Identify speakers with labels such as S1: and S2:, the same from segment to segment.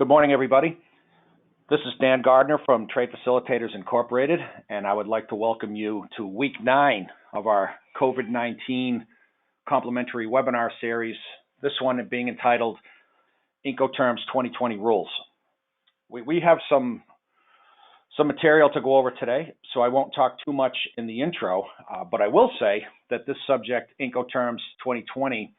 S1: Good morning, everybody. This is Dan Gardner from Trade Facilitators Incorporated, and I would like to welcome you to week 9 of our COVID-19 complimentary webinar series, this one being entitled Incoterms 2020 Rules. We have some material to go over today, so I won't talk too much in the intro, but I will say that this subject, Incoterms 2020,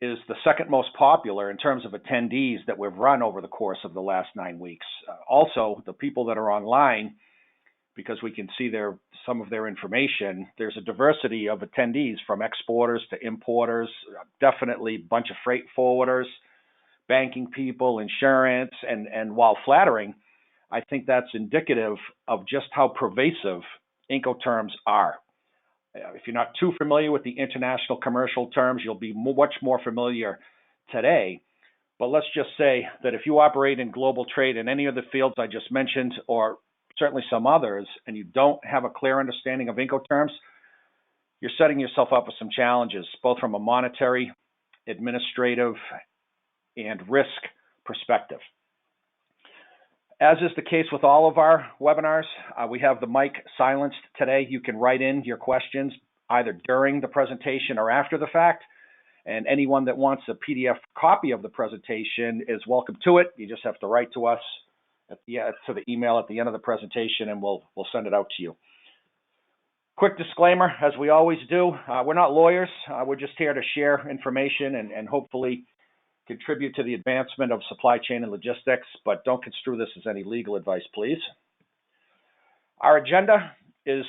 S1: is the second most popular in terms of attendees that we've run over the course of the last 9 weeks. Also, the people that are online, because we can see some of their information, there's a diversity of attendees from exporters to importers, definitely a bunch of freight forwarders, banking people, insurance, and while flattering, I think that's indicative of just how pervasive Incoterms are. If you're not too familiar with the international commercial terms, you'll be much more familiar today. But let's just say that if you operate in global trade in any of the fields I just mentioned, or certainly some others, and you don't have a clear understanding of Incoterms, you're setting yourself up with some challenges, both from a monetary, administrative, and risk perspective. As is the case with all of our webinars, we have the mic silenced today. You can write in your questions either during the presentation or after the fact. And anyone that wants a PDF copy of the presentation is welcome to it. You just have to write to us to the email at the end of the presentation, and we'll send it out to you. Quick disclaimer, as we always do, we're not lawyers. We're just here to share information and hopefully contribute to the advancement of supply chain and logistics, but don't construe this as any legal advice, please. Our agenda is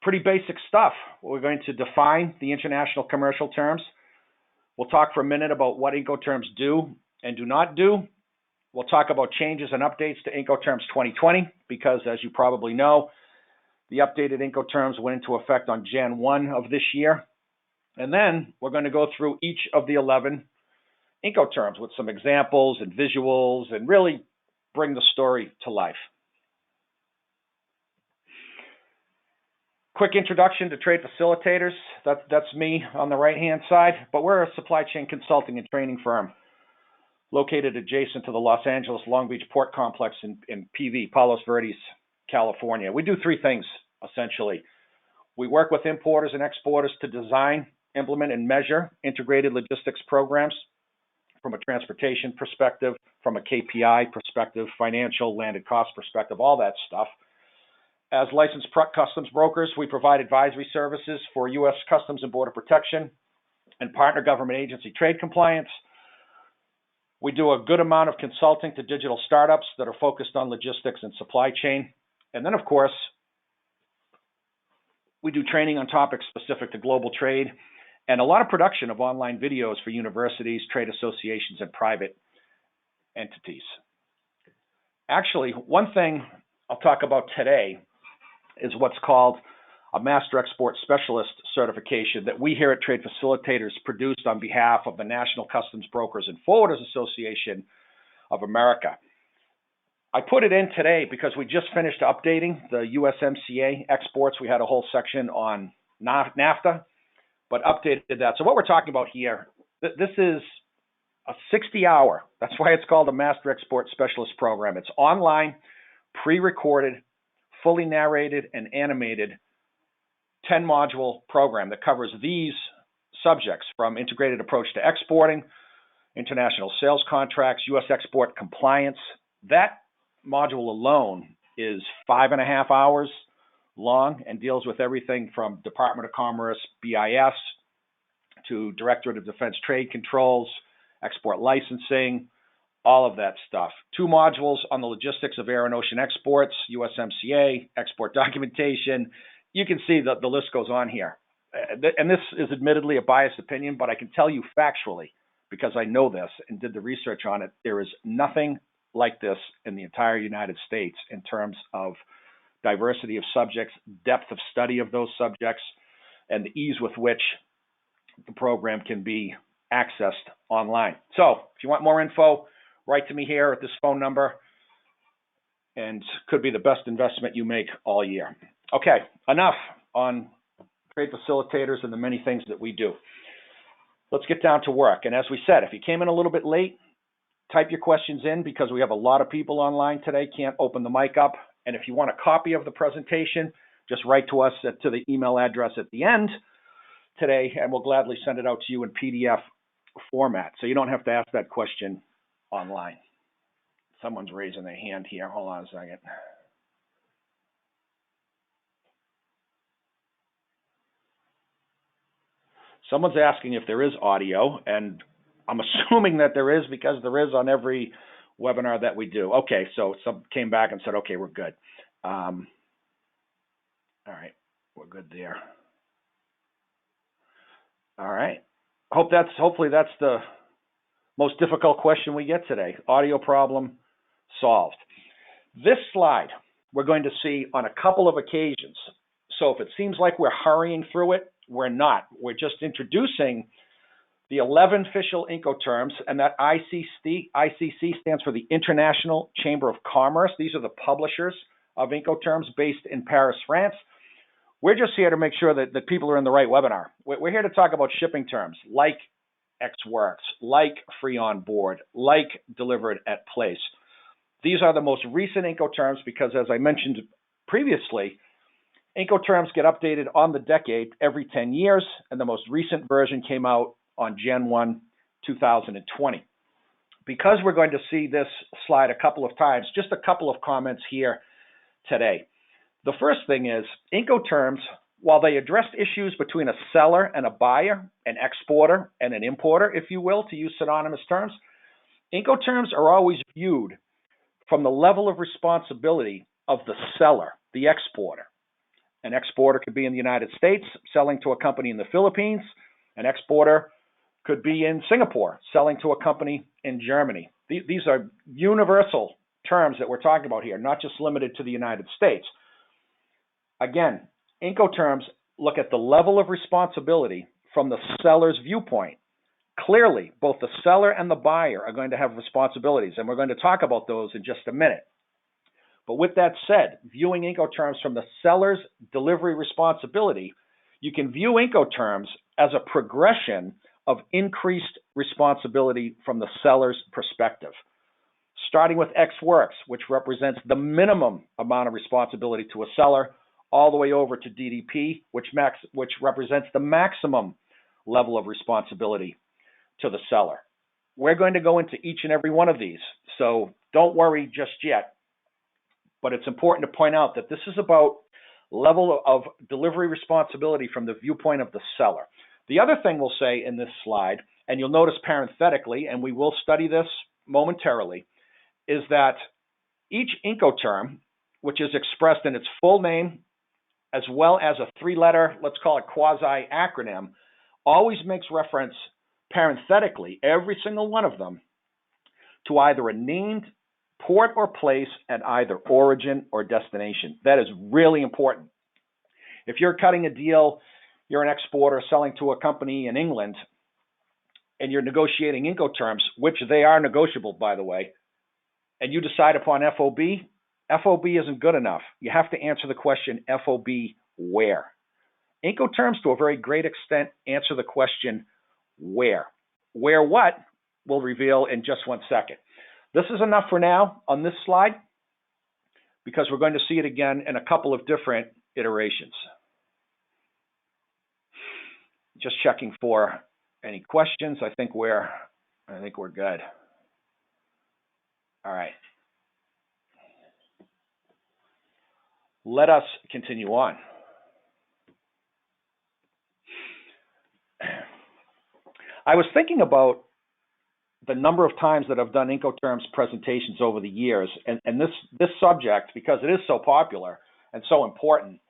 S1: pretty basic stuff. We're going to define the international commercial terms. We'll talk for a minute about what Incoterms do and do not do. We'll talk about changes and updates to Incoterms 2020, because as you probably know, the updated Incoterms went into effect on Jan 1 of this year. And then we're going to go through each of the 11 Incoterms with some examples and visuals and really bring the story to life. Quick introduction to Trade Facilitators. That's me on the right-hand side, but we're a supply chain consulting and training firm located adjacent to the Los Angeles Long Beach Port Complex in PV, Palos Verdes, California. We do 3 things, essentially. We work with importers and exporters to design, implement, and measure integrated logistics programs from a transportation perspective, from a KPI perspective, financial, landed cost perspective, all that stuff. As licensed customs brokers, we provide advisory services for U.S. Customs and Border Protection and partner government agency trade compliance. We do a good amount of consulting to digital startups that are focused on logistics and supply chain. And then, of course, we do training on topics specific to global trade, and a lot of production of online videos for universities, trade associations, and private entities. Actually, one thing I'll talk about today is what's called a Master Export Specialist certification that we here at Trade Facilitators produced on behalf of the National Customs Brokers and Forwarders Association of America. I put it in today because we just finished updating the USMCA exports. We had a whole section on NAFTA, but updated that. So what we're talking about here, this is a 60-hour, that's why it's called a Master Export Specialist program. It's online, pre-recorded, fully narrated, and animated 10-module program that covers these subjects from integrated approach to exporting, international sales contracts, U.S. export compliance. That module alone is 5.5 hours long and deals with everything from Department of Commerce, BIS, to Directorate of Defense Trade Controls, export licensing, all of that stuff. 2 modules on the logistics of air and ocean exports, USMCA, export documentation. You can see that the list goes on here. And this is admittedly a biased opinion, but I can tell you factually, because I know this and did the research on it, there is nothing like this in the entire United States in terms of diversity of subjects, depth of study of those subjects, and the ease with which the program can be accessed online. So if you want more info, write to me here at this phone number, and could be the best investment you make all year. Okay, enough on Trade Facilitators and the many things that we do. Let's get down to work. And as we said, if you came in a little bit late, type your questions in because we have a lot of people online today, can't open the mic up. And if you want a copy of the presentation, just write to us to the email address at the end today, and we'll gladly send it out to you in PDF format. So you don't have to ask that question online. Someone's raising their hand here. Hold on a second. Someone's asking if there is audio, and I'm assuming that there is because there is on every webinar that we do. Okay, so some came back and said, okay, we're good. All right, we're good there. All right. Hopefully that's the most difficult question we get today. Audio problem solved. This slide we're going to see on a couple of occasions. So if it seems like we're hurrying through it, we're not. We're just introducing the 11 official Incoterms, and that ICC stands for the International Chamber of Commerce. These are the publishers of Incoterms based in Paris, France. We're just here to make sure that people are in the right webinar. We're here to talk about shipping terms like Ex Works, like free on board, like delivered at place. These are the most recent Incoterms because, as I mentioned previously, Incoterms get updated on the decade every 10 years, and the most recent version came out on Jan 1, 2020. Because we're going to see this slide a couple of times, just a couple of comments here today. The first thing is, Incoterms, while they addressed issues between a seller and a buyer, an exporter and an importer, if you will, to use synonymous terms, Incoterms are always viewed from the level of responsibility of the seller, the exporter. An exporter could be in the United States, selling to a company in the Philippines. An exporter could be in Singapore, selling to a company in Germany. These are universal terms that we're talking about here, not just limited to the United States. Again, Incoterms look at the level of responsibility from the seller's viewpoint. Clearly, both the seller and the buyer are going to have responsibilities, and we're going to talk about those in just a minute. But with that said, viewing Incoterms from the seller's delivery responsibility, you can view Incoterms as a progression of increased responsibility from the seller's perspective. Starting with Ex Works, which represents the minimum amount of responsibility to a seller, all the way over to DDP, which represents the maximum level of responsibility to the seller. We're going to go into each and every one of these, so don't worry just yet. But it's important to point out that this is about level of delivery responsibility from the viewpoint of the seller. The other thing we'll say in this slide, and you'll notice parenthetically, and we will study this momentarily, is that each Incoterm, which is expressed in its full name, as well as a three-letter, let's call it quasi-acronym, always makes reference parenthetically, every single one of them, to either a named port or place at either origin or destination. That is really important. If you're cutting a deal, you're an exporter selling to a company in England, and you're negotiating Incoterms, which they are negotiable, by the way, and you decide upon FOB, FOB isn't good enough. You have to answer the question, FOB where? Incoterms, to a very great extent, answer the question, where? Where what? We'll reveal in just 1 second. This is enough for now on this slide because we're going to see it again in a couple of different iterations. Just checking for any questions. I think we're good. All right. Let us continue on. I was thinking about the number of times that I've done Incoterms presentations over the years, and this subject, because it is so popular and so important,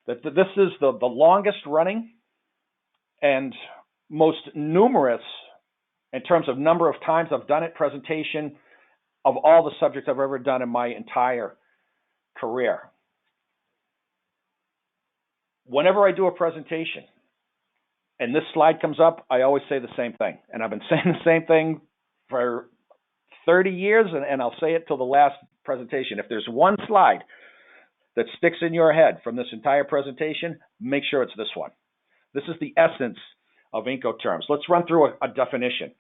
S1: that this is the longest running and most numerous in terms of number of times I've done it presentation of all the subjects I've ever done in my entire career. Whenever I do a presentation and this slide comes up, I always say the same thing. And I've been saying the same thing for 30 years, and I'll say it till the last presentation. If there's one slide that sticks in your head from this entire presentation, make sure it's this one. This is the essence of Incoterms. Let's run through a definition.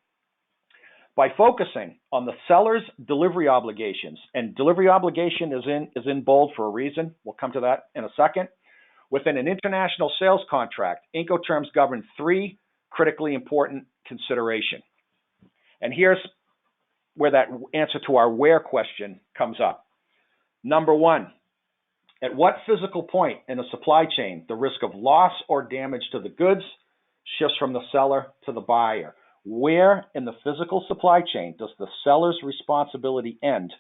S1: By focusing on the seller's delivery obligations, and delivery obligation is in bold for a reason. We'll come to that in a second. Within an international sales contract, Incoterms govern three critically important considerations. And here's where that answer to our where question comes up. Number one, at what physical point in the supply chain the risk of loss or damage to the goods shifts from the seller to the buyer? Where in the physical supply chain does the seller's responsibility end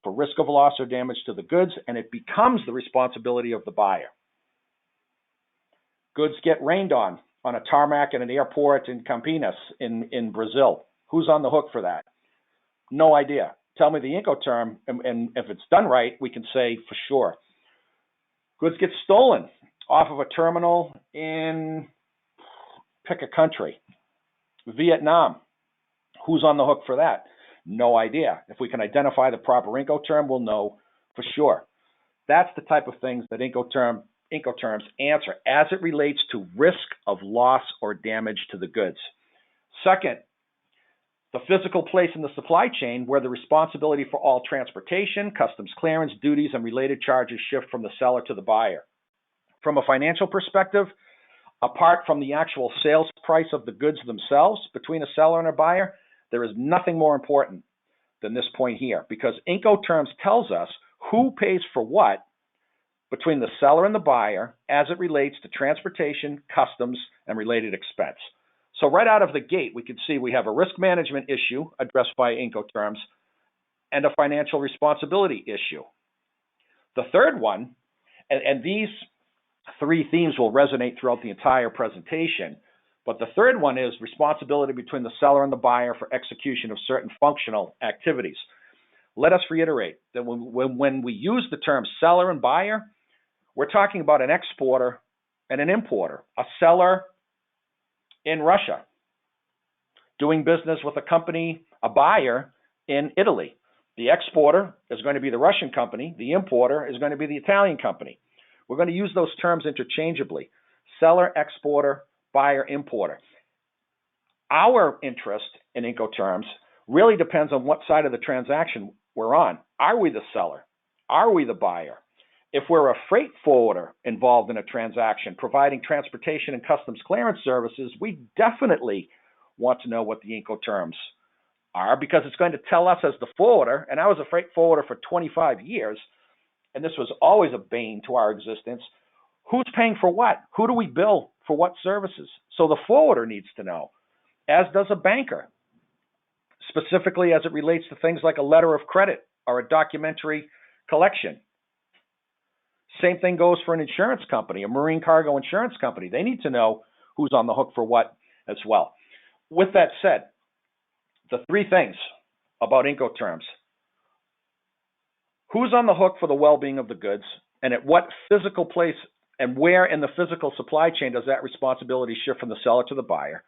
S1: for risk of loss or damage to the goods, and it becomes the responsibility of the buyer? Goods get rained on a tarmac at an airport in Campinas in Brazil. Who's on the hook for that? No idea. Tell me the Incoterm, and if it's done right, we can say for sure. Goods get stolen off of a terminal in, pick a country, Vietnam. Who's on the hook for that? No idea. If we can identify the proper Incoterm, we'll know for sure. That's the type of things that Incoterms answer as it relates to risk of loss or damage to the goods. Second, the physical place in the supply chain where the responsibility for all transportation, customs clearance, duties, and related charges shift from the seller to the buyer. From a financial perspective, apart from the actual sales price of the goods themselves between a seller and a buyer, there is nothing more important than this point here, because Incoterms tells us who pays for what between the seller and the buyer as it relates to transportation, customs, and related expense. So right out of the gate, we can see we have a risk management issue addressed by Incoterms and a financial responsibility issue. The third one, and these three themes will resonate throughout the entire presentation, but the third one is responsibility between the seller and the buyer for execution of certain functional activities. Let us reiterate that when we use the term seller and buyer, we're talking about an exporter and an importer, a seller in Russia doing business with a company, a buyer in Italy. The exporter is going to be the Russian company. The importer is going to be the Italian company. We're going to use those terms interchangeably. Seller, exporter, buyer, importer. Our interest in Incoterms really depends on what side of the transaction we're on. Are we the seller? Are we the buyer? If we're a freight forwarder involved in a transaction providing transportation and customs clearance services, we definitely want to know what the Incoterms are, because it's going to tell us as the forwarder, and I was a freight forwarder for 25 years, and this was always a bane to our existence, who's paying for what? Who do we bill for what services? So the forwarder needs to know, as does a banker, specifically as it relates to things like a letter of credit or a documentary collection. Same thing goes for an insurance company, a marine cargo insurance company. They need to know who's on the hook for what as well. With that said, the three things about Incoterms: who's on the hook for the well-being of the goods, and at what physical place and where in the physical supply chain does that responsibility shift from the seller to the buyer?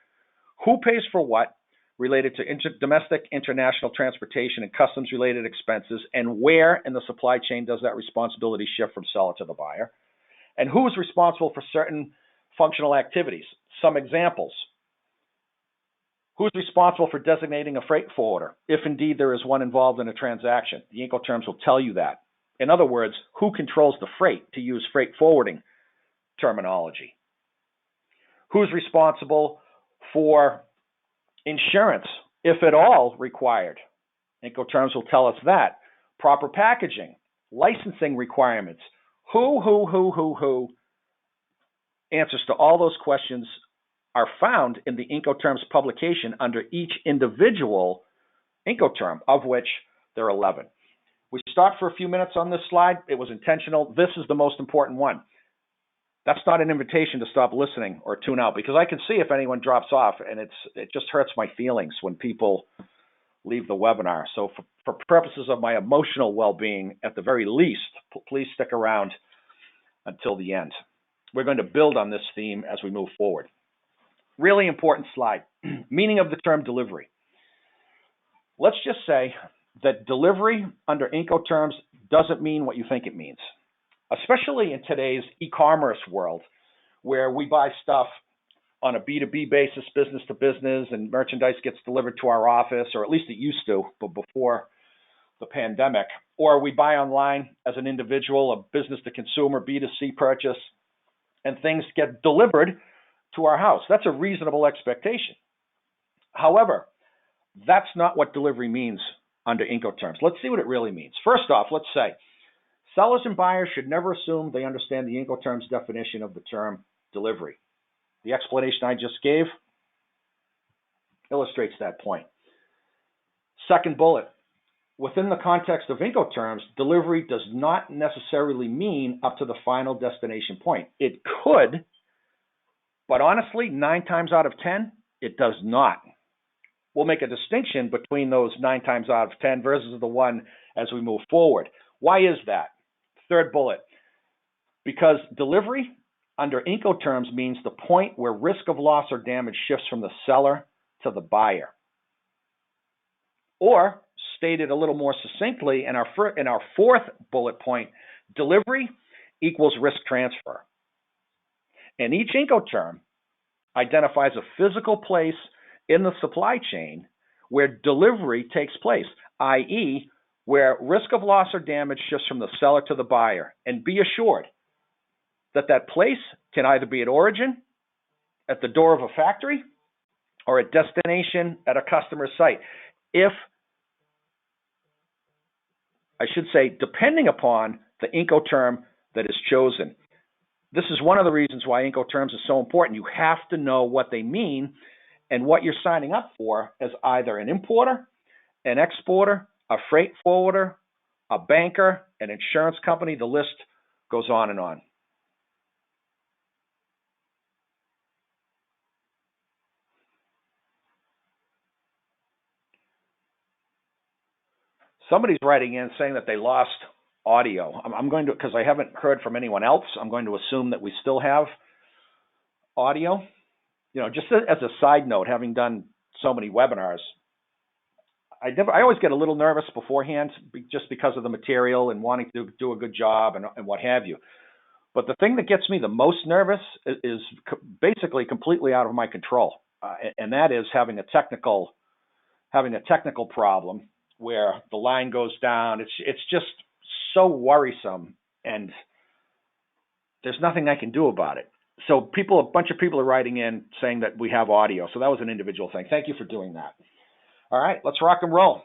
S1: Who pays for what related to domestic, international transportation and customs related expenses, and where in the supply chain does that responsibility shift from seller to the buyer? And who is responsible for certain functional activities? Some examples. Who's responsible for designating a freight forwarder, if indeed there is one involved in a transaction? The Incoterms will tell you that. In other words, who controls the freight, to use freight forwarding terminology? Who's responsible for insurance, if at all required? Incoterms will tell us that. Proper packaging, licensing requirements. Who? Answers to all those questions are found in the Incoterms publication under each individual Incoterm, of which there are 11. We stopped for a few minutes on this slide. It was intentional. This is the most important one. That's not an invitation to stop listening or tune out, because I can see if anyone drops off, and it just hurts my feelings when people leave the webinar. So for purposes of my emotional well-being, at the very least, please stick around until the end. We're going to build on this theme as we move forward. Really important slide. Meaning of the term delivery. Let's just say that delivery under Incoterms doesn't mean what you think it means, especially in today's e-commerce world, where we buy stuff on a B2B basis, business to business, and merchandise gets delivered to our office, or at least it used to, but before the pandemic, or we buy online as an individual, a business to consumer, B2C purchase, and things get delivered to our house. That's a reasonable expectation. However, that's not what delivery means under Incoterms. Let's see what it really means. First off, let's say sellers and buyers should never assume they understand the Incoterms definition of the term delivery. The explanation I just gave illustrates that point. Second bullet, within the context of Incoterms, delivery does not necessarily mean up to the final destination point. It could, but honestly, 9 times out of 10, it does not. We'll make a distinction between those 9 times out of 10 versus the one as we move forward. Why is that? Third bullet, because delivery under Incoterms means the point where risk of loss or damage shifts from the seller to the buyer. Or, stated a little more succinctly in our fourth bullet point, delivery equals risk transfer. And each Incoterm identifies a physical place in the supply chain where delivery takes place, i.e., where risk of loss or damage shifts from the seller to the buyer. And be assured that that place can either be at origin, at the door of a factory, or at destination at a customer site. Depending upon the Incoterm that is chosen. This is one of the reasons why Incoterms is so important. You have to know what they mean and what you're signing up for as either an importer, an exporter, a freight forwarder, a banker, an insurance company. The list goes on and on. Somebody's writing in saying that they lost audio. I'm going to, because I haven't heard from anyone else, I'm going to assume that we still have audio. You know, just as a side note, having done so many webinars, I always get a little nervous beforehand just because of the material and wanting to do a good job and what have you. But the thing that gets me the most nervous is basically completely out of my control, and that is having a technical problem where the line goes down. It's just so worrisome, and there's nothing I can do about it. So a bunch of people are writing in saying that we have audio. So that was an individual thing. Thank you for doing that. All right, let's rock and roll.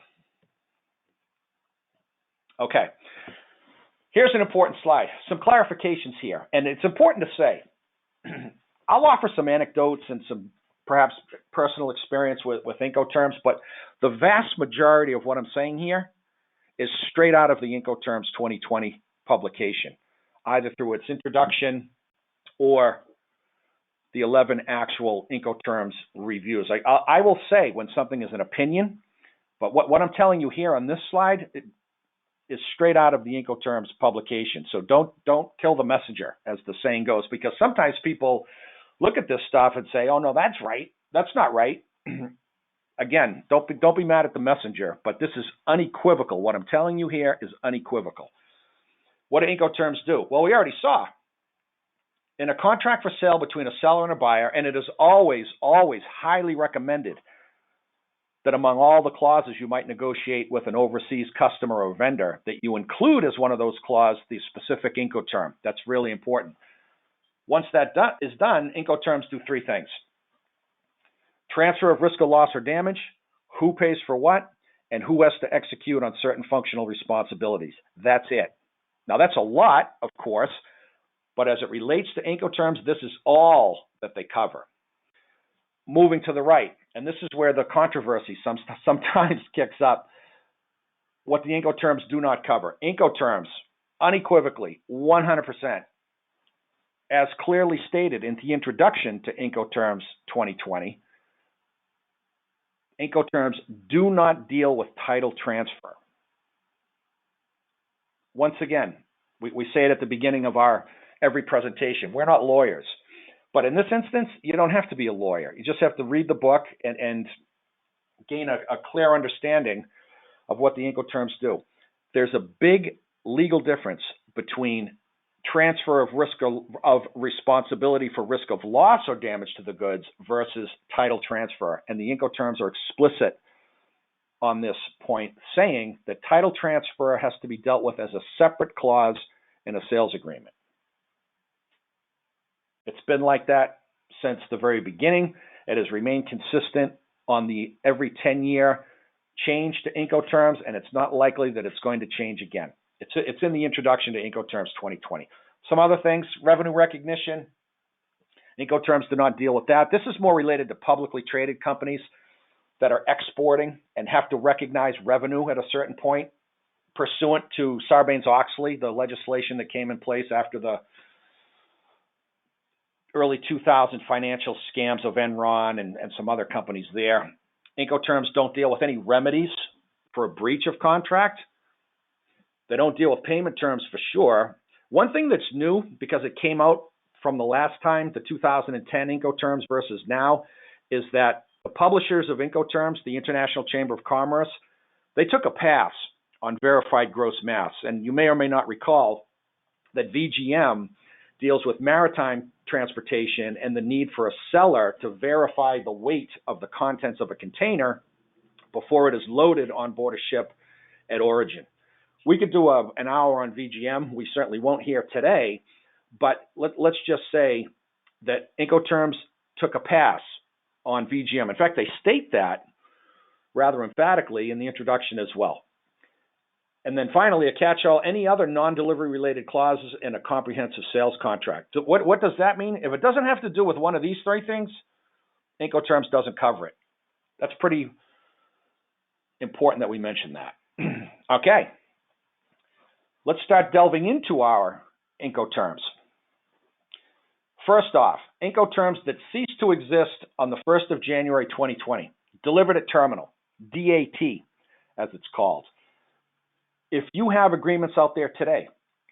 S1: Okay, here's an important slide. Some clarifications here, and it's important to say, I'll offer some anecdotes and some perhaps personal experience with Incoterms, but the vast majority of what I'm saying here is straight out of the Incoterms 2020 publication, either through its introduction or the 11 actual Incoterms reviews. I will say when something is an opinion, but what I'm telling you here on this slide is straight out of the Incoterms publication. So don't kill the messenger, as the saying goes, because sometimes people look at this stuff and say, "Oh no, that's right. That's not right." Again, don't be mad at the messenger, but this is unequivocal. What I'm telling you here is unequivocal. What do Incoterms do? Well, we already saw. In a contract for sale between a seller and a buyer, and it is always, always highly recommended that among all the clauses you might negotiate with an overseas customer or vendor, that you include as one of those clauses the specific Incoterm. That's really important. Once that is done, Incoterms do 3 things. Transfer of risk of loss or damage, who pays for what, and who has to execute on certain functional responsibilities. That's it. Now, that's a lot, of course, but as it relates to Incoterms, this is all that they cover. Moving to the right, and this is where the controversy sometimes kicks up, what the Incoterms do not cover. Incoterms, unequivocally, 100%, as clearly stated in the introduction to Incoterms 2020, Incoterms do not deal with title transfer. Once again, we say it at the beginning of every presentation. We're not lawyers. But in this instance, you don't have to be a lawyer. You just have to read the book and gain a clear understanding of what the Incoterms do. There's a big legal difference between transfer of risk of responsibility for risk of loss or damage to the goods versus title transfer. And the Incoterms are explicit on this point, saying that title transfer has to be dealt with as a separate clause in a sales agreement. It's been like that since the very beginning. It has remained consistent on the every 10-year change to Incoterms, and it's not likely that it's going to change again. It's in the introduction to Incoterms 2020. Some other things, revenue recognition. Incoterms do not deal with that. This is more related to publicly traded companies that are exporting and have to recognize revenue at a certain point pursuant to Sarbanes-Oxley, the legislation that came in place after the early 2000 financial scams of Enron and some other companies there. Incoterms don't deal with any remedies for a breach of contract. They don't deal with payment terms for sure. One thing that's new, because it came out from the last time, the 2010 Incoterms versus now, is that the publishers of Incoterms, the International Chamber of Commerce, they took a pass on verified gross mass. And you may or may not recall that VGM deals with maritime transportation and the need for a seller to verify the weight of the contents of a container before it is loaded on board a ship at origin. We could do an hour on VGM. We certainly won't here today, but let's just say that Incoterms took a pass on VGM. In fact, they state that rather emphatically in the introduction as well. And then finally, a catch-all, any other non-delivery related clauses in a comprehensive sales contract. So what does that mean? If it doesn't have to do with one of these three things, Incoterms doesn't cover it. That's pretty important that we mention that. Okay. Let's start delving into our Incoterms. First off, Incoterms that cease to exist on the 1st of January 2020, delivered at terminal, DAT, as it's called. If you have agreements out there today,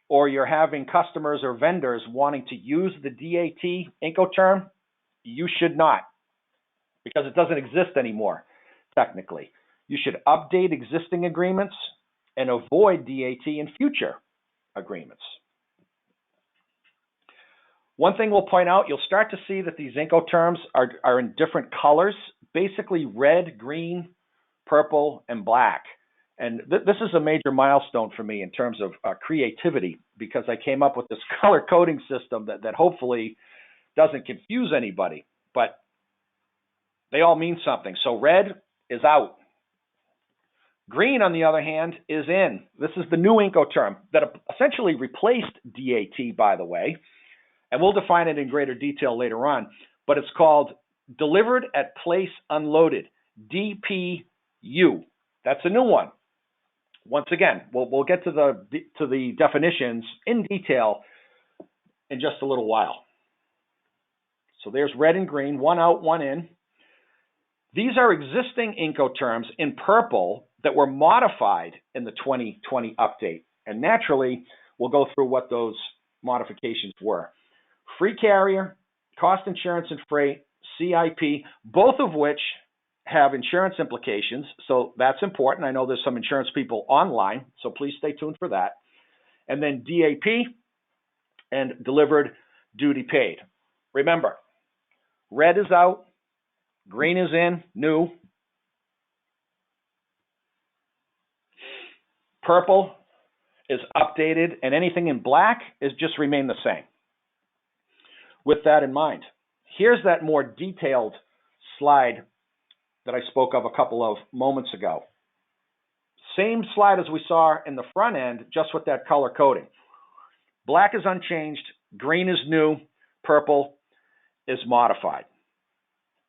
S1: or you're having customers or vendors wanting to use the DAT Incoterm, you should not, because it doesn't exist anymore, technically. You should update existing agreements and avoid DAT in future agreements. One thing we'll point out, you'll start to see that these Incoterms are in different colors, basically red, green, purple, and black. And this is a major milestone for me in terms of creativity, because I came up with this color coding system that hopefully doesn't confuse anybody, but they all mean something. So red is out. Green, on the other hand, is in. This is the new Incoterm that essentially replaced DAT, by the way, and we'll define it in greater detail later on, but it's called Delivered at Place Unloaded, DPU. That's a new one. Once again, we'll get to the definitions in detail in just a little while. So there's red and green, one out, one in. These are existing Incoterms in purple that were modified in the 2020 update. And naturally, we'll go through what those modifications were. Free carrier, cost insurance and freight, CIP, both of which have insurance implications, so that's important. I know there's some insurance people online, so please stay tuned for that. And then DAP and delivered duty paid. Remember, red is out, green is in, new. Purple is updated, and anything in black is just remain the same. With that in mind, here's that more detailed slide that I spoke of a couple of moments ago. Same slide as we saw in the front end, just with that color coding. Black is unchanged, green is new, purple is modified.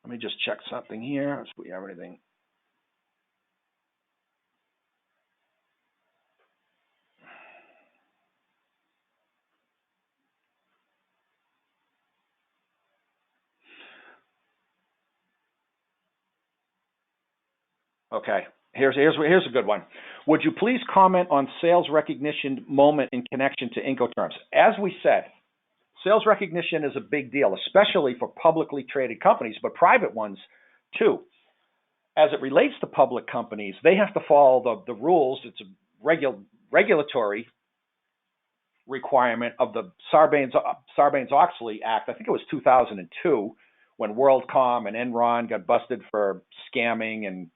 S1: Let me just check something here, if we have anything. Okay, here's a good one. Would you please comment on sales recognition moment in connection to Incoterms? As we said, sales recognition is a big deal, especially for publicly traded companies, but private ones too. As it relates to public companies, they have to follow the rules. It's a regulatory requirement of the Sarbanes-Oxley Act. I think it was 2002 when WorldCom and Enron got busted for scamming and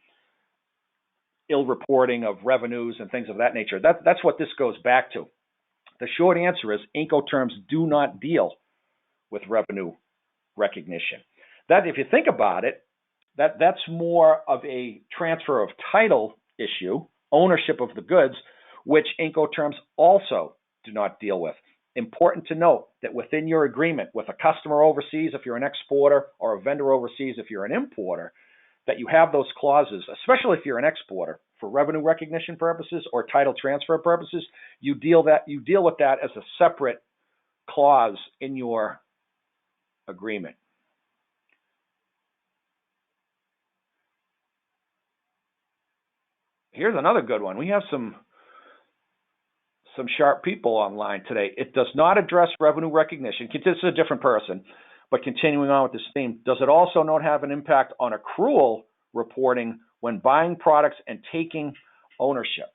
S1: ill reporting of revenues and things of that nature. That's what this goes back to. The short answer is Incoterms do not deal with revenue recognition. That, if you think about it, that's more of a transfer of title issue, ownership of the goods, which Incoterms also do not deal with. Important to note that within your agreement with a customer overseas, if you're an exporter, or a vendor overseas, if you're an importer, that you have those clauses, especially if you're an exporter, for revenue recognition purposes or title transfer purposes, you deal with that as a separate clause in your agreement. Here's another good one. We have some sharp people online today. It does not address revenue recognition. This is a different person, but continuing on with this theme, does it also not have an impact on accrual reporting when buying products and taking ownership?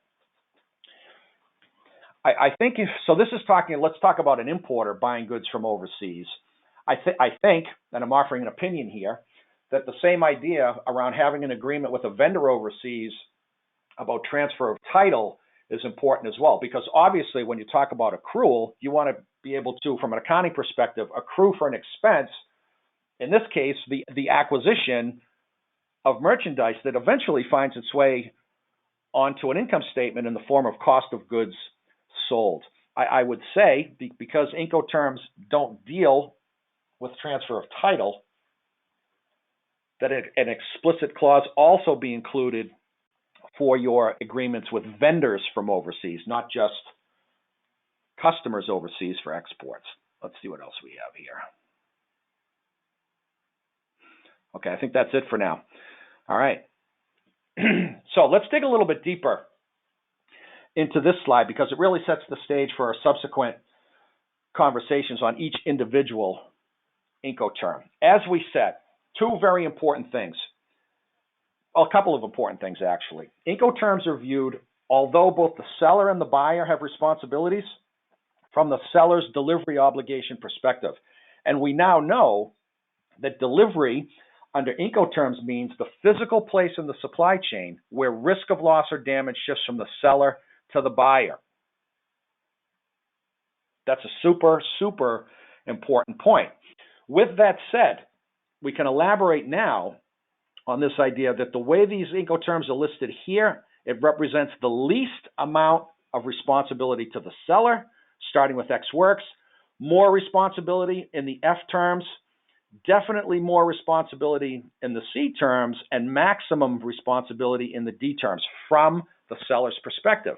S1: I think let's talk about an importer buying goods from overseas. I think, and I'm offering an opinion here, that the same idea around having an agreement with a vendor overseas about transfer of title is important as well, because obviously when you talk about accrual, you want to be able to, from an accounting perspective, accrue for an expense, in this case, the acquisition of merchandise that eventually finds its way onto an income statement in the form of cost of goods sold. I would say, because Incoterms don't deal with transfer of title, that an explicit clause also be included for your agreements with vendors from overseas, not just customers overseas for exports. Let's see what else we have here. Okay, I think that's it for now. All right. So let's dig a little bit deeper into this slide, because it really sets the stage for our subsequent conversations on each individual Incoterm. As we said, two very important things. A couple of important things, actually. Incoterms are viewed, although both the seller and the buyer have responsibilities, from the seller's delivery obligation perspective. And we now know that delivery under Incoterms means the physical place in the supply chain where risk of loss or damage shifts from the seller to the buyer. That's a super, super important point. With that said, we can elaborate now on this idea that the way these Incoterms are listed here, it represents the least amount of responsibility to the seller, starting with Ex Works, more responsibility in the F terms, definitely more responsibility in the C terms, and maximum responsibility in the D terms from the seller's perspective.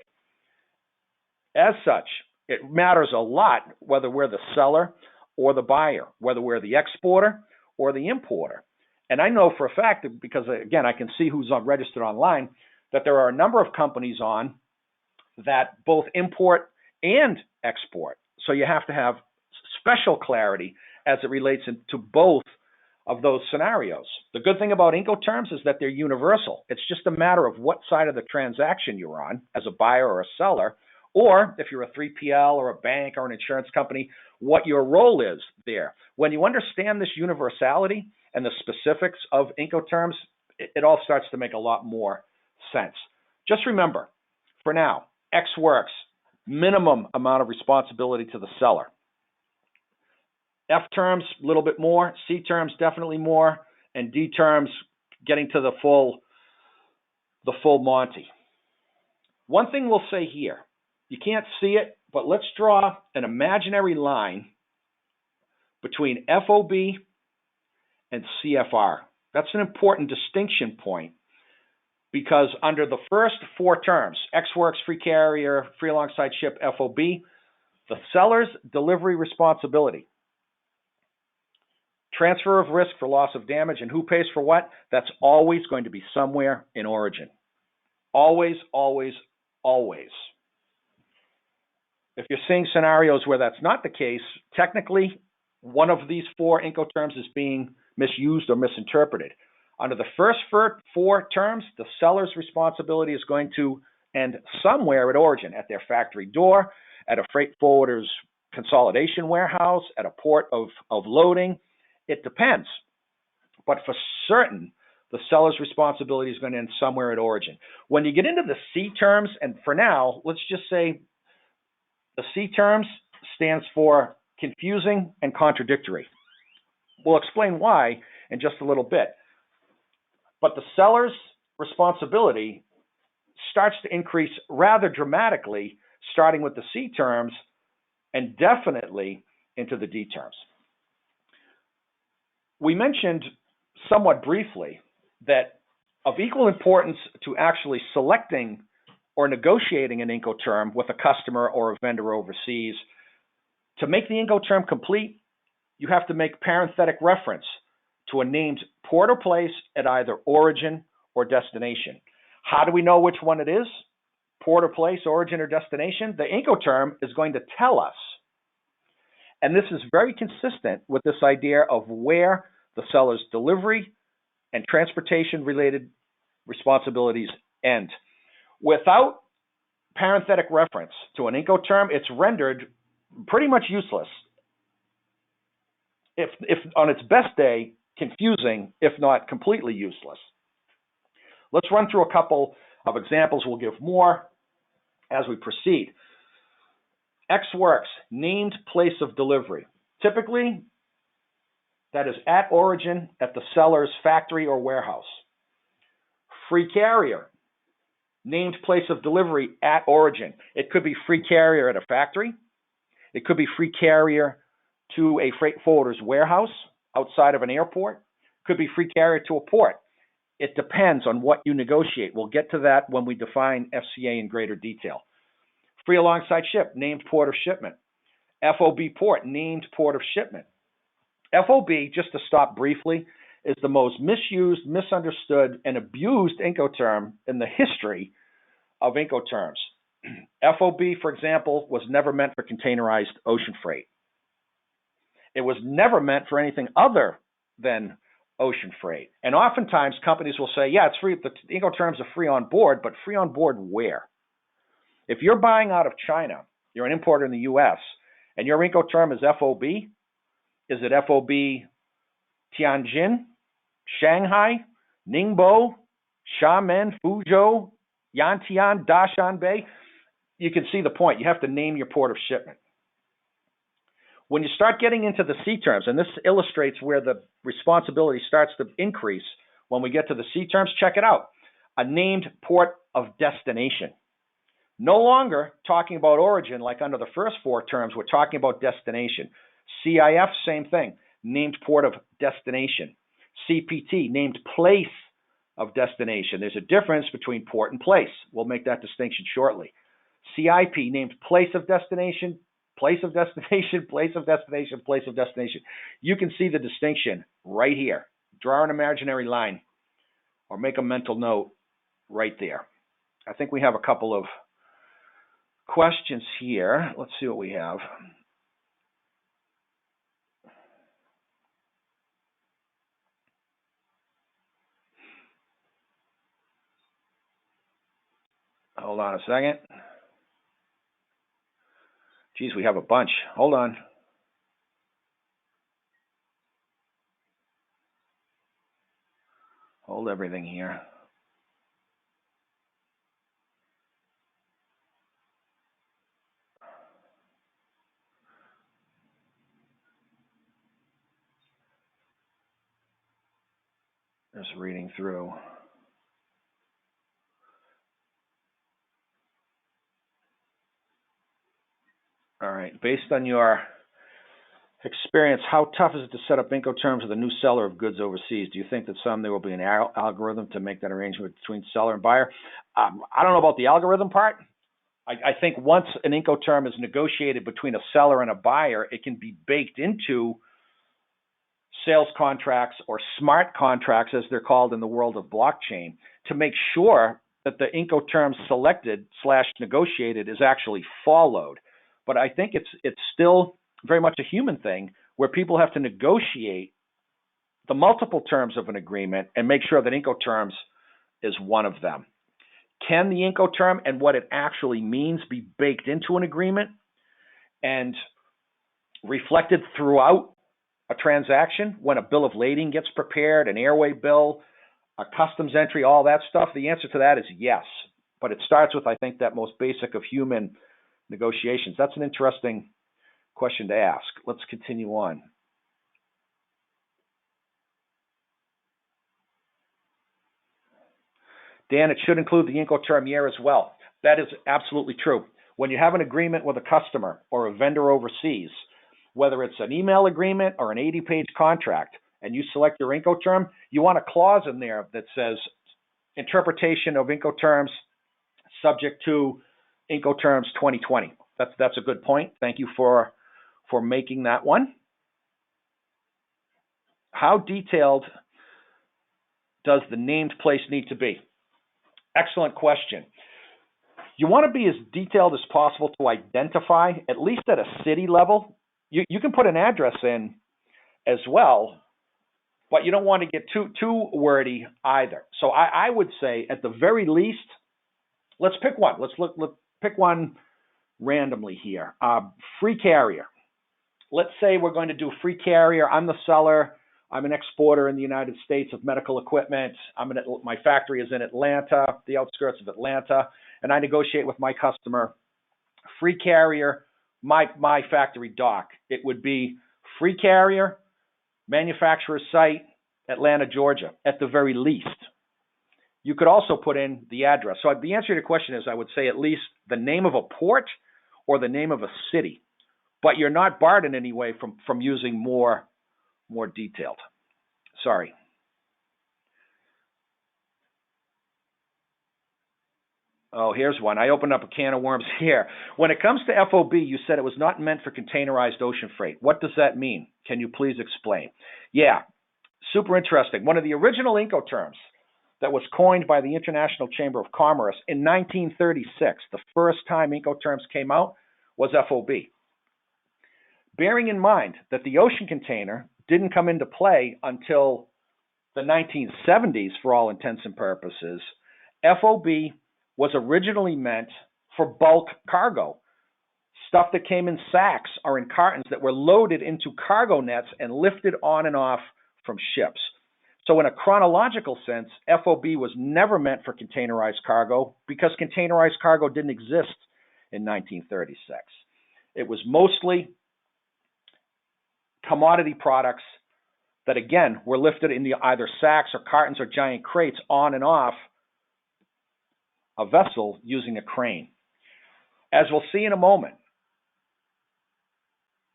S1: As such, it matters a lot whether we're the seller or the buyer, whether we're the exporter or the importer. And I know for a fact, because again, I can see who's registered online, that there are a number of companies on that both import and export. So you have to have special clarity as it relates to both of those scenarios. The good thing about Incoterms is that they're universal. It's just a matter of what side of the transaction you're on as a buyer or a seller, or if you're a 3PL or a bank or an insurance company, what your role is there. When you understand this universality and the specifics of Incoterms, it all starts to make a lot more sense. Just remember, for now, Ex Works, minimum amount of responsibility to the seller. F terms, a little bit more. C terms, definitely more. And D terms, getting to the full Monty. One thing we'll say here, you can't see it, but let's draw an imaginary line between FOB and CFR. That's an important distinction point, because under the first four terms, Ex Works, free carrier, free alongside ship, FOB, the seller's delivery responsibility, transfer of risk for loss of damage, and who pays for what, that's always going to be somewhere in origin. Always, always, always. If you're seeing scenarios where that's not the case, technically, one of these four Incoterms is being misused or misinterpreted. Under the first four terms, the seller's responsibility is going to end somewhere at origin, at their factory door. at a freight forwarder's consolidation warehouse, at a port of loading. It depends. But for certain, the seller's responsibility is going to end somewhere at origin. When you get into the C terms, and for now, let's just say the C terms stands for confusing and contradictory. We'll explain why in just a little bit. But the seller's responsibility starts to increase rather dramatically, starting with the C terms and definitely into the D terms. We mentioned somewhat briefly that of equal importance to actually selecting or negotiating an Incoterm with a customer or a vendor overseas, to make the Incoterm complete, you have to make parenthetic reference to a named port or place at either origin or destination. How do we know which one it is? Port or place, origin or destination? The Incoterm is going to tell us. And this is very consistent with this idea of where the seller's delivery and transportation related responsibilities end. Without parenthetic reference to an Incoterm, it's rendered pretty much useless. If on its best day, confusing, if not completely useless. Let's run through a couple of examples. We'll give more as we proceed. Ex works, named place of delivery. Typically, that is at origin at the seller's factory or warehouse. Free carrier, named place of delivery at origin. It could be free carrier at a factory. It could be free carrier to a freight forwarder's warehouse outside of an airport. It could be free carrier to a port. It depends on what you negotiate. We'll get to that when we define FCA in greater detail. Free alongside ship, named port of shipment. FOB port, named port of shipment. FOB, just to stop briefly, is the most misused, misunderstood, and abused Incoterm in the history of Incoterms. FOB, for example, was never meant for containerized ocean freight. It was never meant for anything other than ocean freight. And oftentimes companies will say, yeah, it's free. The Incoterms are free on board, but free on board where? If you're buying out of China, you're an importer in the U.S., and your Incoterm is FOB, is it FOB Tianjin, Shanghai, Ningbo, Xiamen, Fuzhou, Yantian, Dashan You can see the point. You have to name your port of shipment. When you start getting into the C terms, and this illustrates where the responsibility starts to increase when we get to the C terms, check it out. A named port of destination. No longer talking about origin like under the first four terms, we're talking about destination. CIF, same thing, named port of destination. CPT, named place of destination. There's a difference between port and place. We'll make that distinction shortly. CIP, named place of destination, place of destination, place of destination, place of destination. You can see the distinction right here. Draw an imaginary line or make a mental note right there. I think we have a couple of questions here. Let's see what we have. Hold on a second. Geez, we have a bunch. Hold on. Hold everything here. Just reading through. All right. Based on your experience, how tough is it to set up Incoterms with a new seller of goods overseas? Do you think that there will be an algorithm to make that arrangement between seller and buyer? I don't know about the algorithm part. I think once an Incoterm is negotiated between a seller and a buyer, it can be baked into sales contracts or smart contracts, as they're called in the world of blockchain, to make sure that the Incoterm selected / negotiated is actually followed. But I think it's still very much a human thing where people have to negotiate the multiple terms of an agreement and make sure that Incoterms is one of them. Can the Incoterm and what it actually means be baked into an agreement? and reflected throughout a transaction when a bill of lading gets prepared, an airway bill, a customs entry, all that stuff? The answer to that is yes. But it starts with, I think, that most basic of human negotiations. That's an interesting question to ask. Let's continue on. Dan, it should include the Incoterm year as well. That is absolutely true. When you have an agreement with a customer or a vendor overseas, whether it's an email agreement or an 80-page contract, and you select your Incoterm, you want a clause in there that says interpretation of Incoterms subject to Incoterms 2020. That's a good point. Thank you for making that one. How detailed does the named place need to be? Excellent question. You want to be as detailed as possible to identify, at least at a city level. You can put an address in as well, but you don't want to get too wordy either. So I would say at the very least, let's pick one. Let's pick one randomly here. Free carrier. Let's say we're going to do free carrier. I'm the seller. I'm an exporter in the United States of medical equipment. My factory is in Atlanta, the outskirts of Atlanta, and I negotiate with my customer. Free carrier, my factory dock. It would be free carrier, manufacturer's site, Atlanta, Georgia, at the very least. You could also put in the address. So the answer to your question is I would say at least the name of a port or the name of a city, but you're not barred in any way from using more detailed. Sorry. Oh, here's one. I opened up a can of worms here. When it comes to FOB, you said it was not meant for containerized ocean freight. What does that mean? Can you please explain? Yeah, super interesting. One of the original Incoterms that was coined by the International Chamber of Commerce in 1936, the first time Incoterms came out, was FOB. Bearing in mind that the ocean container didn't come into play until the 1970s for all intents and purposes, FOB was originally meant for bulk cargo, stuff that came in sacks or in cartons that were loaded into cargo nets and lifted on and off from ships. So in a chronological sense, FOB was never meant for containerized cargo because containerized cargo didn't exist in 1936. It was mostly commodity products that, again, were lifted in either sacks or cartons or giant crates on and off a vessel using a crane. As we'll see in a moment,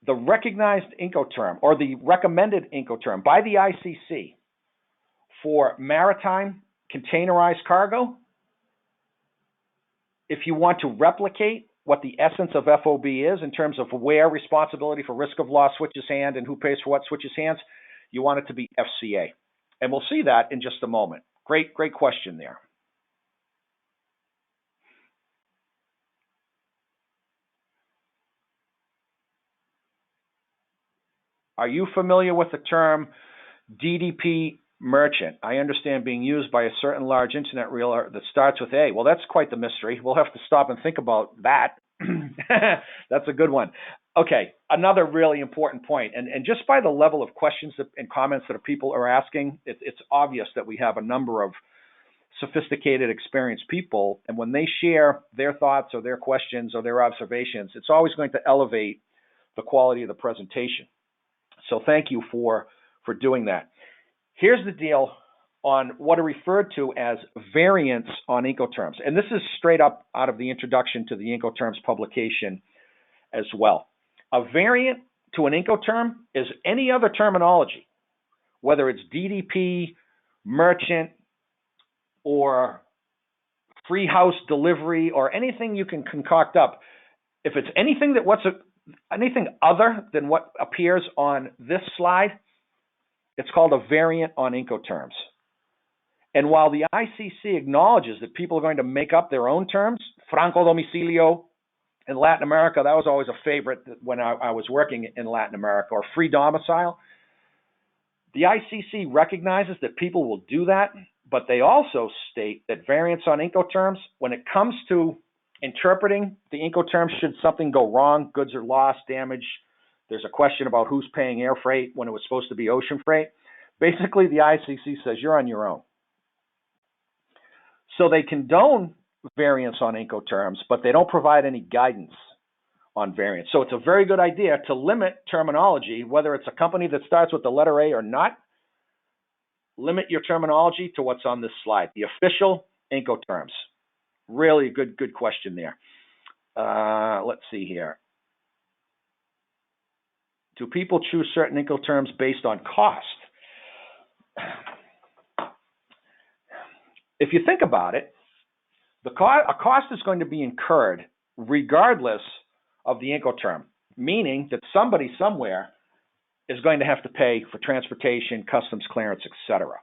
S1: the recognized Incoterm or the recommended Incoterm by the ICC for maritime containerized cargo, if you want to replicate what the essence of FOB is in terms of where responsibility for risk of loss switches hands and who pays for what switches hands, you want it to be FCA. And we'll see that in just a moment. Great question there. Are you familiar with the term DDP merchant? I understand being used by a certain large internet retailer that starts with A. Well, that's quite the mystery. We'll have to stop and think about that. That's a good one. Okay, another really important point, and just by the level of questions and comments that people are asking, it's obvious that we have a number of sophisticated, experienced people, and when they share their thoughts or their questions or their observations, it's always going to elevate the quality of the presentation. So thank you for doing that. Here's the deal on what are referred to as variants on Incoterms. And this is straight up out of the introduction to the Incoterms publication as well. A variant to an Incoterm is any other terminology, whether it's DDP, merchant, or free house delivery, or anything you can concoct up. If it's anything anything other than what appears on this slide, it's called a variant on Incoterms. And while the ICC acknowledges that people are going to make up their own terms, franco domicilio in Latin America, that was always a favorite when I was working in Latin America, or free domicile. The ICC recognizes that people will do that, but they also state that variants on Incoterms, when it comes to interpreting the Incoterms should something go wrong, goods are lost, damage. There's a question about who's paying air freight when it was supposed to be ocean freight. Basically, the ICC says you're on your own. So they condone variance on Incoterms, but they don't provide any guidance on variance. So it's a very good idea to limit terminology, whether it's a company that starts with the letter A or not. Limit your terminology to what's on this slide, the official Incoterms. Really good question there. Let's see here. Do people choose certain Incoterms based on cost? If you think about it, a cost is going to be incurred regardless of the Incoterm, meaning that somebody somewhere is going to have to pay for transportation, customs clearance, etc.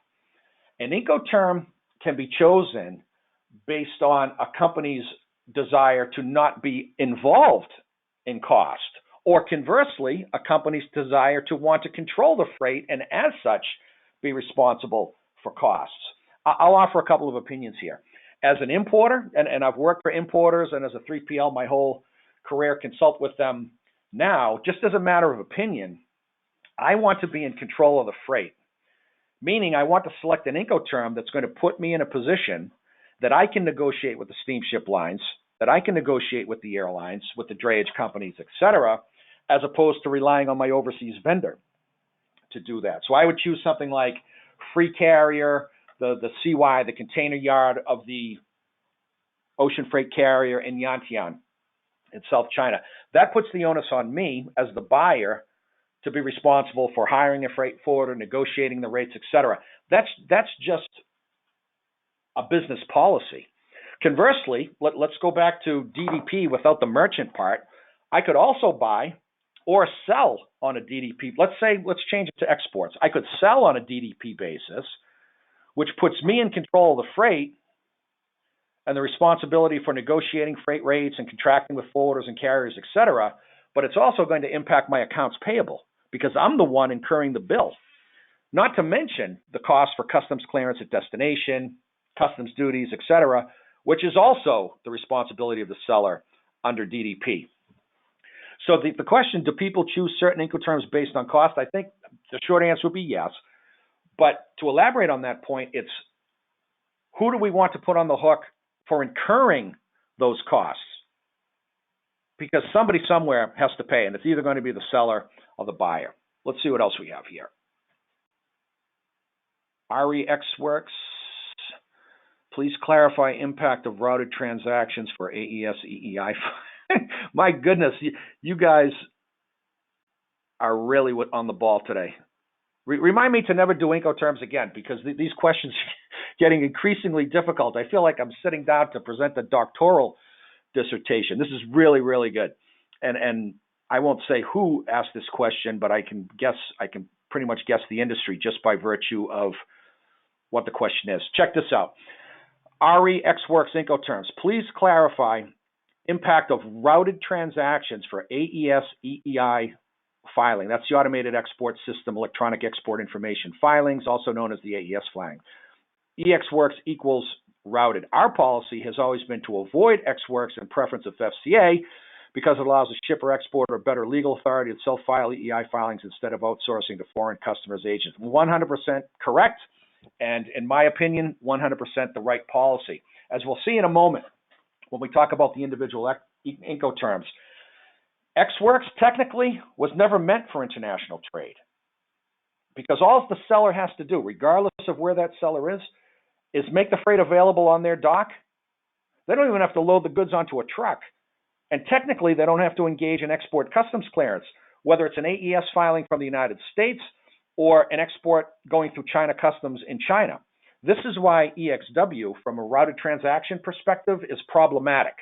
S1: An Incoterm can be chosen based on a company's desire to not be involved in cost, or conversely, a company's desire to want to control the freight and as such be responsible for costs. I'll offer a couple of opinions here. As an importer, and I've worked for importers and as a 3PL my whole career, consult with them now, just as a matter of opinion, I want to be in control of the freight, meaning I want to select an Incoterm that's going to put me in a position that I can negotiate with the steamship lines, that I can negotiate with the airlines, with the drayage companies, etc., as opposed to relying on my overseas vendor to do that. So I would choose something like Free Carrier, the CY, the container yard of the ocean freight carrier in Yantian in South China. That puts the onus on me as the buyer to be responsible for hiring a freight forwarder, negotiating the rates, etc. That's just a business policy. Conversely, let's go back to DDP without the merchant part. I could also buy or sell on a DDP. Let's change it to exports. I could sell on a DDP basis, which puts me in control of the freight and the responsibility for negotiating freight rates and contracting with forwarders and carriers, etc. But it's also going to impact my accounts payable because I'm the one incurring the bill. Not to mention the cost for customs clearance at destination, customs duties, etc., which is also the responsibility of the seller under DDP. So the question, do people choose certain Incoterms based on cost? I think the short answer would be yes. But to elaborate on that point, it's who do we want to put on the hook for incurring those costs? Because somebody somewhere has to pay, and it's either going to be the seller or the buyer. Let's see what else we have here. REX works. Please clarify impact of routed transactions for AES, EEI. My goodness, you guys are really on the ball today. Remind me to never do Incoterms again because these questions are getting increasingly difficult. I feel like I'm sitting down to present a doctoral dissertation. This is really, really good. And I won't say who asked this question, but I can pretty much guess the industry just by virtue of what the question is. Check this out. REX works Incoterms. Please clarify impact of routed transactions for AES, EEI filing. That's the Automated Export System, Electronic Export Information Filings, also known as the AES filing. EXWorks equals routed. Our policy has always been to avoid EXWorks in preference of FCA because it allows a shipper, exporter, better legal authority to self-file EEI filings instead of outsourcing to foreign customers' agents. 100% correct, and in my opinion, 100% the right policy. As we'll see in a moment when we talk about the individual Incoterms, EXWorks technically was never meant for international trade because all the seller has to do, regardless of where that seller is make the freight available on their dock. They don't even have to load the goods onto a truck. And technically, they don't have to engage in export customs clearance, whether it's an AES filing from the United States or an export going through China customs in China. This is why EXW, from a routed transaction perspective, is problematic.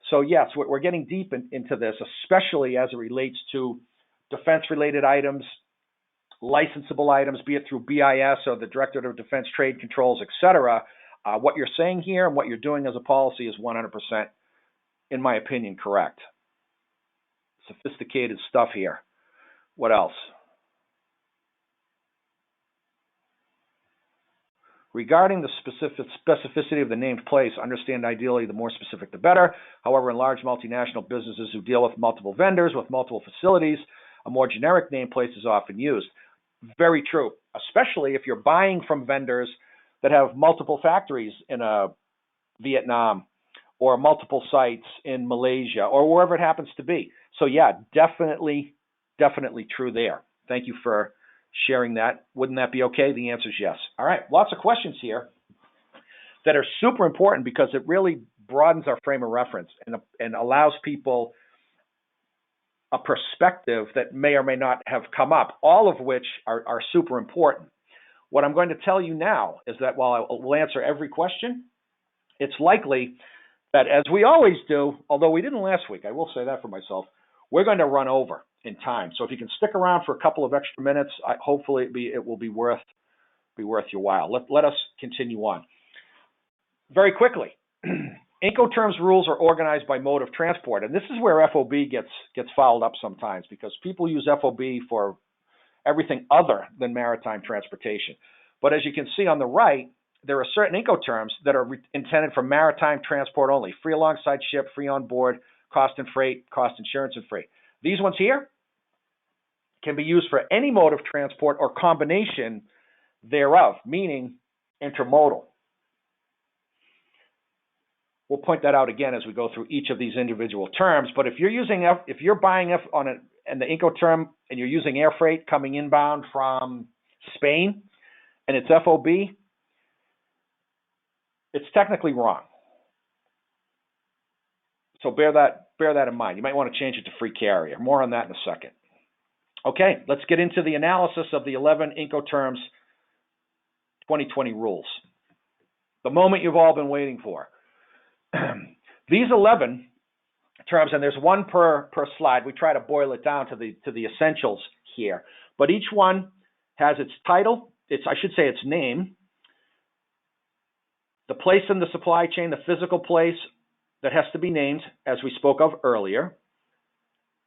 S1: So yes, we're getting deep into this, especially as it relates to defense-related items, licensable items, be it through BIS or the Directorate of Defense Trade Controls, etc. What you're saying here and what you're doing as a policy is 100%, in my opinion, correct. Sophisticated stuff here. What else? Regarding the specificity of the named place, understand ideally the more specific the better. However, in large multinational businesses who deal with multiple vendors, with multiple facilities, a more generic nameplate is often used. Very true, especially if you're buying from vendors that have multiple factories in Vietnam or multiple sites in Malaysia or wherever it happens to be. So yeah, definitely true there. Thank you for sharing that. Wouldn't that be okay? The answer is yes. All right, lots of questions here that are super important because it really broadens our frame of reference and allows people a perspective that may or may not have come up, all of which are super important. What I'm going to tell you now is that while I will answer every question, it's likely that, as we always do, although we didn't last week, I will say that for myself, we're going to run over in time. So if you can stick around for a couple of extra minutes, hopefully it will be worth your while. Let us continue on. Very quickly, Incoterms rules are organized by mode of transport, and this is where FOB gets fouled up sometimes because people use FOB for everything other than maritime transportation. But as you can see on the right, there are certain Incoterms that are intended for maritime transport only: free alongside ship, free on board, cost and freight, cost, insurance, and freight. These ones here can be used for any mode of transport or combination thereof, meaning intermodal. We'll point that out again as we go through each of these individual terms. But if you're buying and the Incoterm and you're using air freight coming inbound from Spain and it's FOB, it's technically wrong. So bear that in mind. You might want to change it to free carrier. More on that in a second. Okay, let's get into the analysis of the 11 Incoterms 2020 rules. The moment you've all been waiting for. These 11 terms, and there's one per slide. We try to boil it down to the essentials here. But each one has its title, its name, the place in the supply chain, the physical place that has to be named, as we spoke of earlier.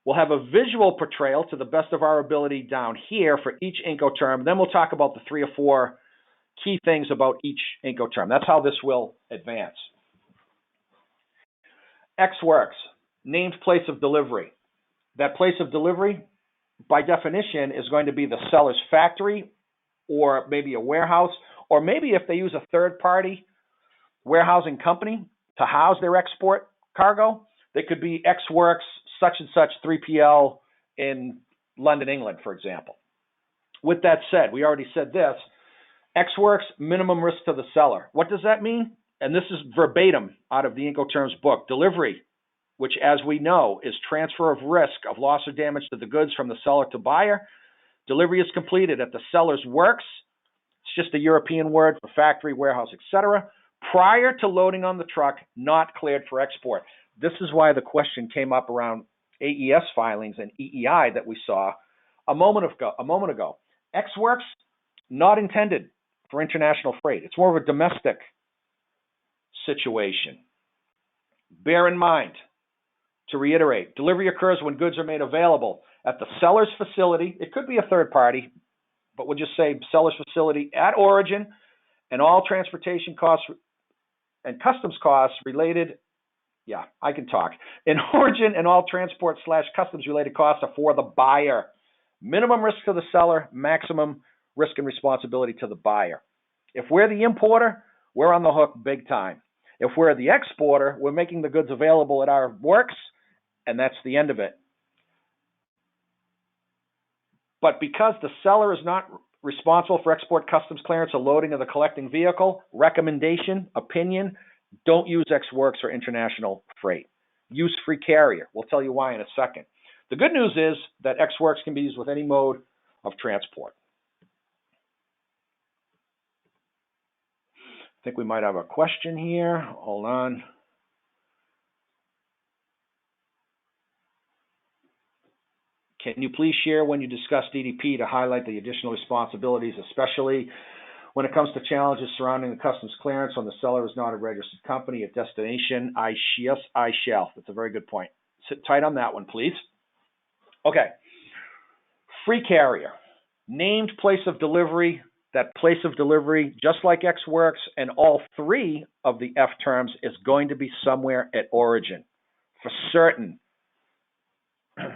S1: We'll have a visual portrayal to the best of our ability down here for each Incoterm. Then we'll talk about the 3 or 4 key things about each Incoterm. That's how this will advance. Ex works, named place of delivery. That place of delivery, by definition, is going to be the seller's factory or maybe a warehouse, or maybe if they use a third-party warehousing company to house their export cargo, they could be ex works such and such 3PL in London, England, for example. With that said, we already said this, ex works, minimum risk to the seller. What does that mean? And this is verbatim out of the Incoterms book. Delivery, which as we know is transfer of risk of loss or damage to the goods from the seller to buyer. Delivery is completed at the seller's works. It's just a European word for factory, warehouse, etc. Prior to loading on the truck, not cleared for export. This is why the question came up around AES filings and EEI that we saw a moment ago. Ex works, not intended for international freight. It's more of a domestic situation. Bear in mind, to reiterate, delivery occurs when goods are made available at the seller's facility. It could be a third party, but we'll just say seller's facility at origin, and all transportation costs and customs costs related. Yeah, I can talk. In origin, and all transport/customs related costs are for the buyer. Minimum risk to the seller, maximum risk and responsibility to the buyer. If we're the importer, we're on the hook big time. If we're the exporter, we're making the goods available at our works, and that's the end of it. But because the seller is not responsible for export customs clearance or loading of the collecting vehicle, recommendation, opinion, don't use ex works or international freight. Use free carrier. We'll tell you why in a second. The good news is that ex works can be used with any mode of transport. I think we might have a question here. Hold on. Can you please share when you discuss DDP to highlight the additional responsibilities, especially when it comes to challenges surrounding the customs clearance when the seller is not a registered company at destination? I shall. That's a very good point. Sit tight on that one, please. Okay. Free carrier. Named place of delivery that place of delivery, just like X works, and all three of the F terms is going to be somewhere at origin, for certain.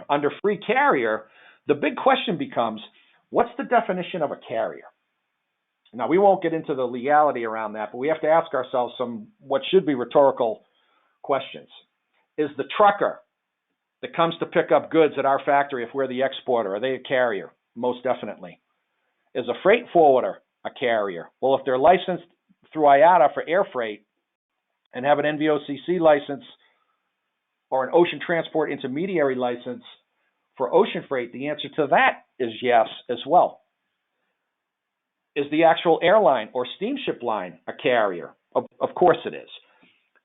S1: Under free carrier, the big question becomes, what's the definition of a carrier? Now, we won't get into the legality around that, but we have to ask ourselves some what should be rhetorical questions. Is the trucker that comes to pick up goods at our factory, if we're the exporter, are they a carrier? Most definitely. Is a freight forwarder a carrier? Well, if they're licensed through IATA for air freight and have an NVOCC license or an ocean transport intermediary license for ocean freight, the answer to that is yes as well. Is the actual airline or steamship line a carrier? Of course it is.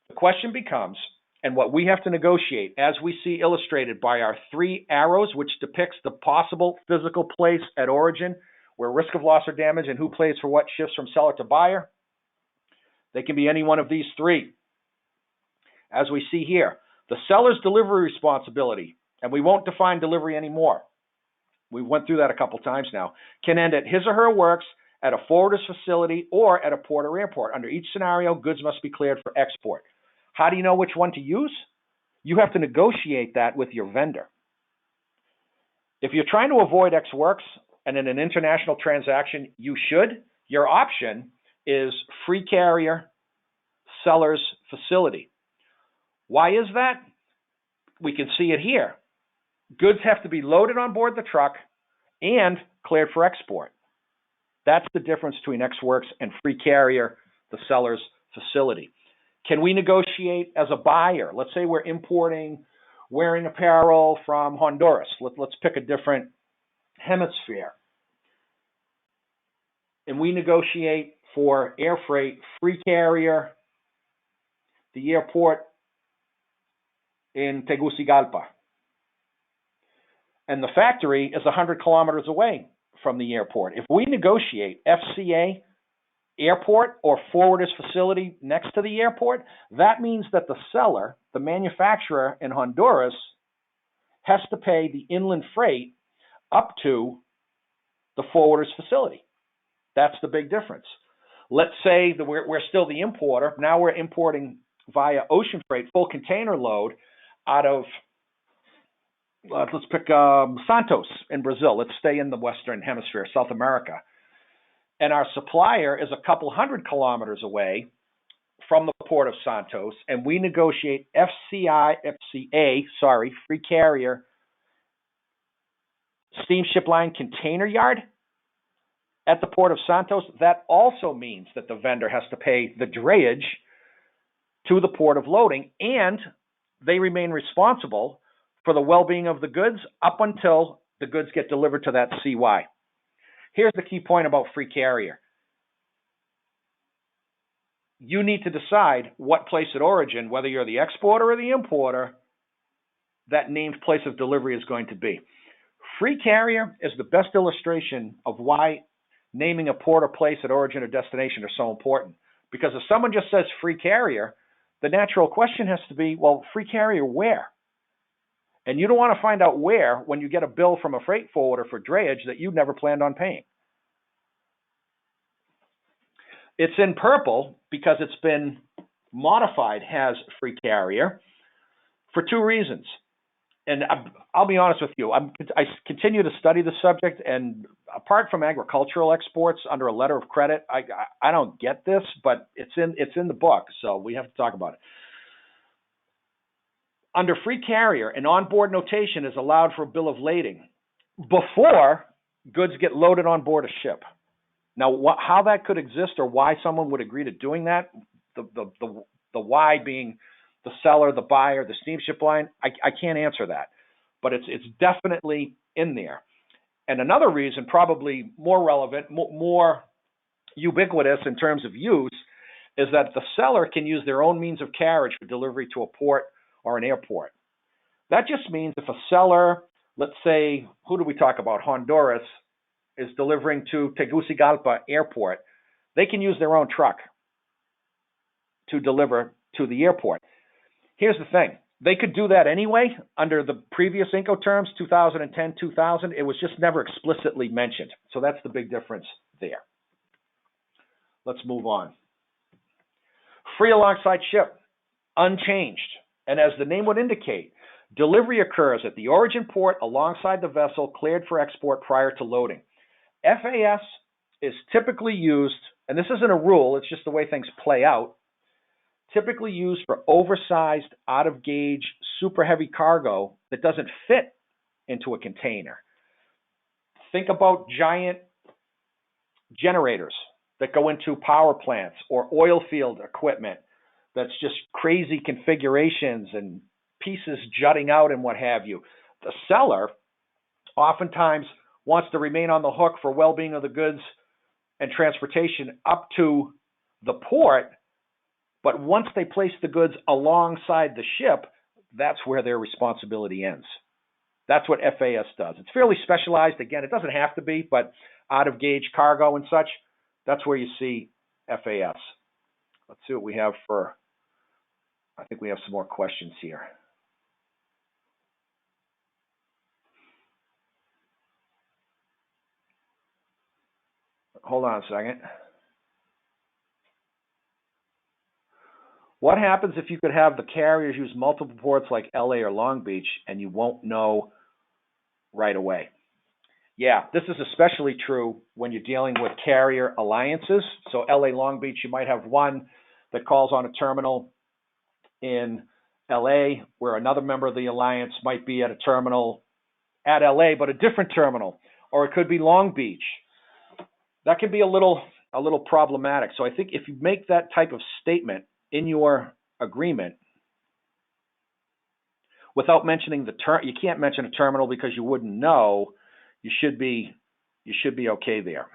S1: The question becomes, and what we have to negotiate, as we see illustrated by our three arrows, which depicts the possible physical place at origin, where risk of loss or damage and who pays for what shifts from seller to buyer, they can be any one of these three. As we see here, the seller's delivery responsibility, and we won't define delivery anymore. We went through that a couple times now, can end at his or her works, at a forwarder's facility, or at a port or airport. Under each scenario, goods must be cleared for export. How do you know which one to use? You have to negotiate that with your vendor. If you're trying to avoid X works, and in an international transaction, you should, your option is free carrier, seller's facility. Why is that? We can see it here. Goods have to be loaded on board the truck and cleared for export. That's the difference between X works and free carrier, the seller's facility. Can we negotiate as a buyer? Let's say we're importing wearing apparel from Honduras. Let's pick a different hemisphere. And we negotiate for air freight, free carrier, the airport in Tegucigalpa. And the factory is 100 kilometers away from the airport. If we negotiate FCA, airport, or forwarder's facility next to the airport, that means that the seller, the manufacturer in Honduras, has to pay the inland freight up to the forwarder's facility. That's the big difference. Let's say that we're still the importer. Now we're importing via ocean freight, full container load out of, let's pick Santos in Brazil. Let's stay in the Western Hemisphere, South America. And our supplier is a couple 100 kilometers away from the port of Santos, and we negotiate FCA, free carrier, steamship line container yard at the port of Santos. That also means that the vendor has to pay the drayage to the port of loading, and they remain responsible for the well-being of the goods up until the goods get delivered to that CY. Here's the key point about free carrier. You need to decide what place at origin, whether you're the exporter or the importer, that named place of delivery is going to be. Free carrier is the best illustration of why naming a port or place at origin or destination are so important. Because if someone just says free carrier, the natural question has to be, well, free carrier where? And you don't want to find out where when you get a bill from a freight forwarder for drayage that you never planned on paying. It's in purple because it's been modified as free carrier for two reasons. And I'll be honest with you, I continue to study the subject, and apart from agricultural exports under a letter of credit, I don't get this, but it's in the book, so we have to talk about it. Under free carrier, an onboard notation is allowed for a bill of lading before goods get loaded on board a ship. Now, how that could exist or why someone would agree to doing that, the why being the seller, the buyer, the steamship line, I can't answer that, but it's definitely in there. And another reason, probably more relevant, more ubiquitous in terms of use, is that the seller can use their own means of carriage for delivery to a port or an airport. That just means if a seller, let's say, who do we talk about? Honduras is delivering to Tegucigalpa airport, they can use their own truck to deliver to the airport. Here's the thing. They could do that anyway under the previous Incoterms, 2010-2000. It was just never explicitly mentioned. So that's the big difference there. let's move on. Free alongside ship, unchanged. And as the name would indicate, delivery occurs at the origin port alongside the vessel cleared for export prior to loading. FAS is typically used, and this isn't a rule, it's just the way things play out, typically used for oversized, out-of-gauge, super heavy cargo that doesn't fit into a container. Think about giant generators that go into power plants or oil field equipment that's just crazy configurations and pieces jutting out and what have you. The seller oftentimes wants to remain on the hook for well-being of the goods and transportation up to the port, but once they place the goods alongside the ship, that's where their responsibility ends. That's what FAS does. It's fairly specialized. Again, it doesn't have to be, but out-of-gauge cargo and such, that's where you see FAS. Let's see what we have for, I think we have some more questions here. Hold on a second. What happens if you could have the carriers use multiple ports like LA or Long Beach and you won't know right away? Yeah, this is especially true when you're dealing with carrier alliances. So LA, Long Beach, you might have one that calls on a terminal in LA where another member of the alliance might be at a terminal at LA, but a different terminal, or it could be Long Beach. That can be a little problematic. So I think if you make that type of statement in your agreement without mentioning the term, you can't mention a terminal because you wouldn't know. You should be okay there.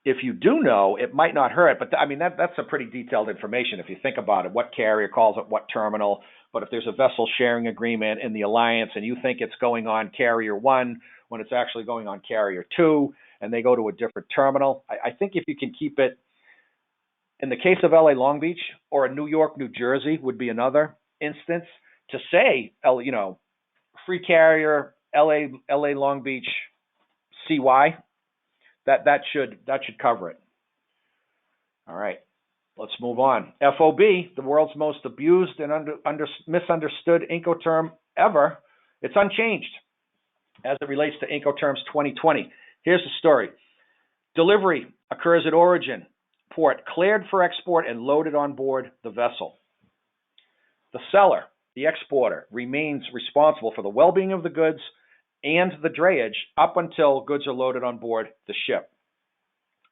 S1: If you do know, it might not hurt, but I mean that's some pretty detailed information if you think about it. What carrier calls it what terminal? But if there's a vessel sharing agreement in the alliance and you think it's going on carrier 1 when it's actually going on carrier 2 and they go to a different terminal, I think if you can keep it, in the case of LA Long Beach or New York, New Jersey would be another instance, to say, free carrier LA Long Beach CY, that should cover it. All right, let's move on. FOB, the world's most abused and misunderstood Incoterm ever. It's unchanged as it relates to Incoterms 2020. Here's the story. Delivery occurs at origin, port, cleared for export and loaded on board the vessel. The seller, the exporter, remains responsible for the well-being of the goods and the drayage up until goods are loaded on board the ship.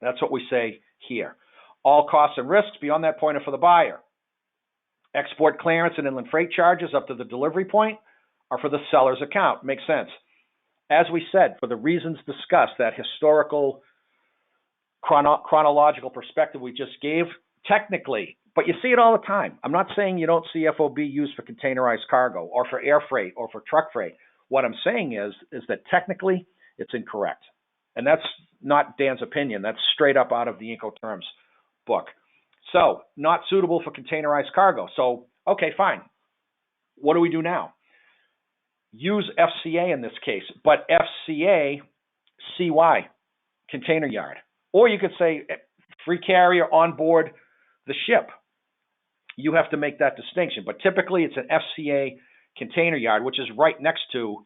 S1: That's what we say here. All costs and risks beyond that point are for the buyer. Export clearance and inland freight charges up to the delivery point are for the seller's account. Makes sense. As we said, for the reasons discussed, that historical chronological perspective we just gave, technically, but you see it all the time. I'm not saying you don't see FOB used for containerized cargo or for air freight or for truck freight. What I'm saying is that technically it's incorrect. And that's not Dan's opinion. That's straight up out of the Incoterms book. So, not suitable for containerized cargo. So, okay, fine. What do we do now? Use FCA in this case, but FCA CY, container yard. Or you could say free carrier on board the ship. You have to make that distinction. But typically it's an FCA container yard, which is right next to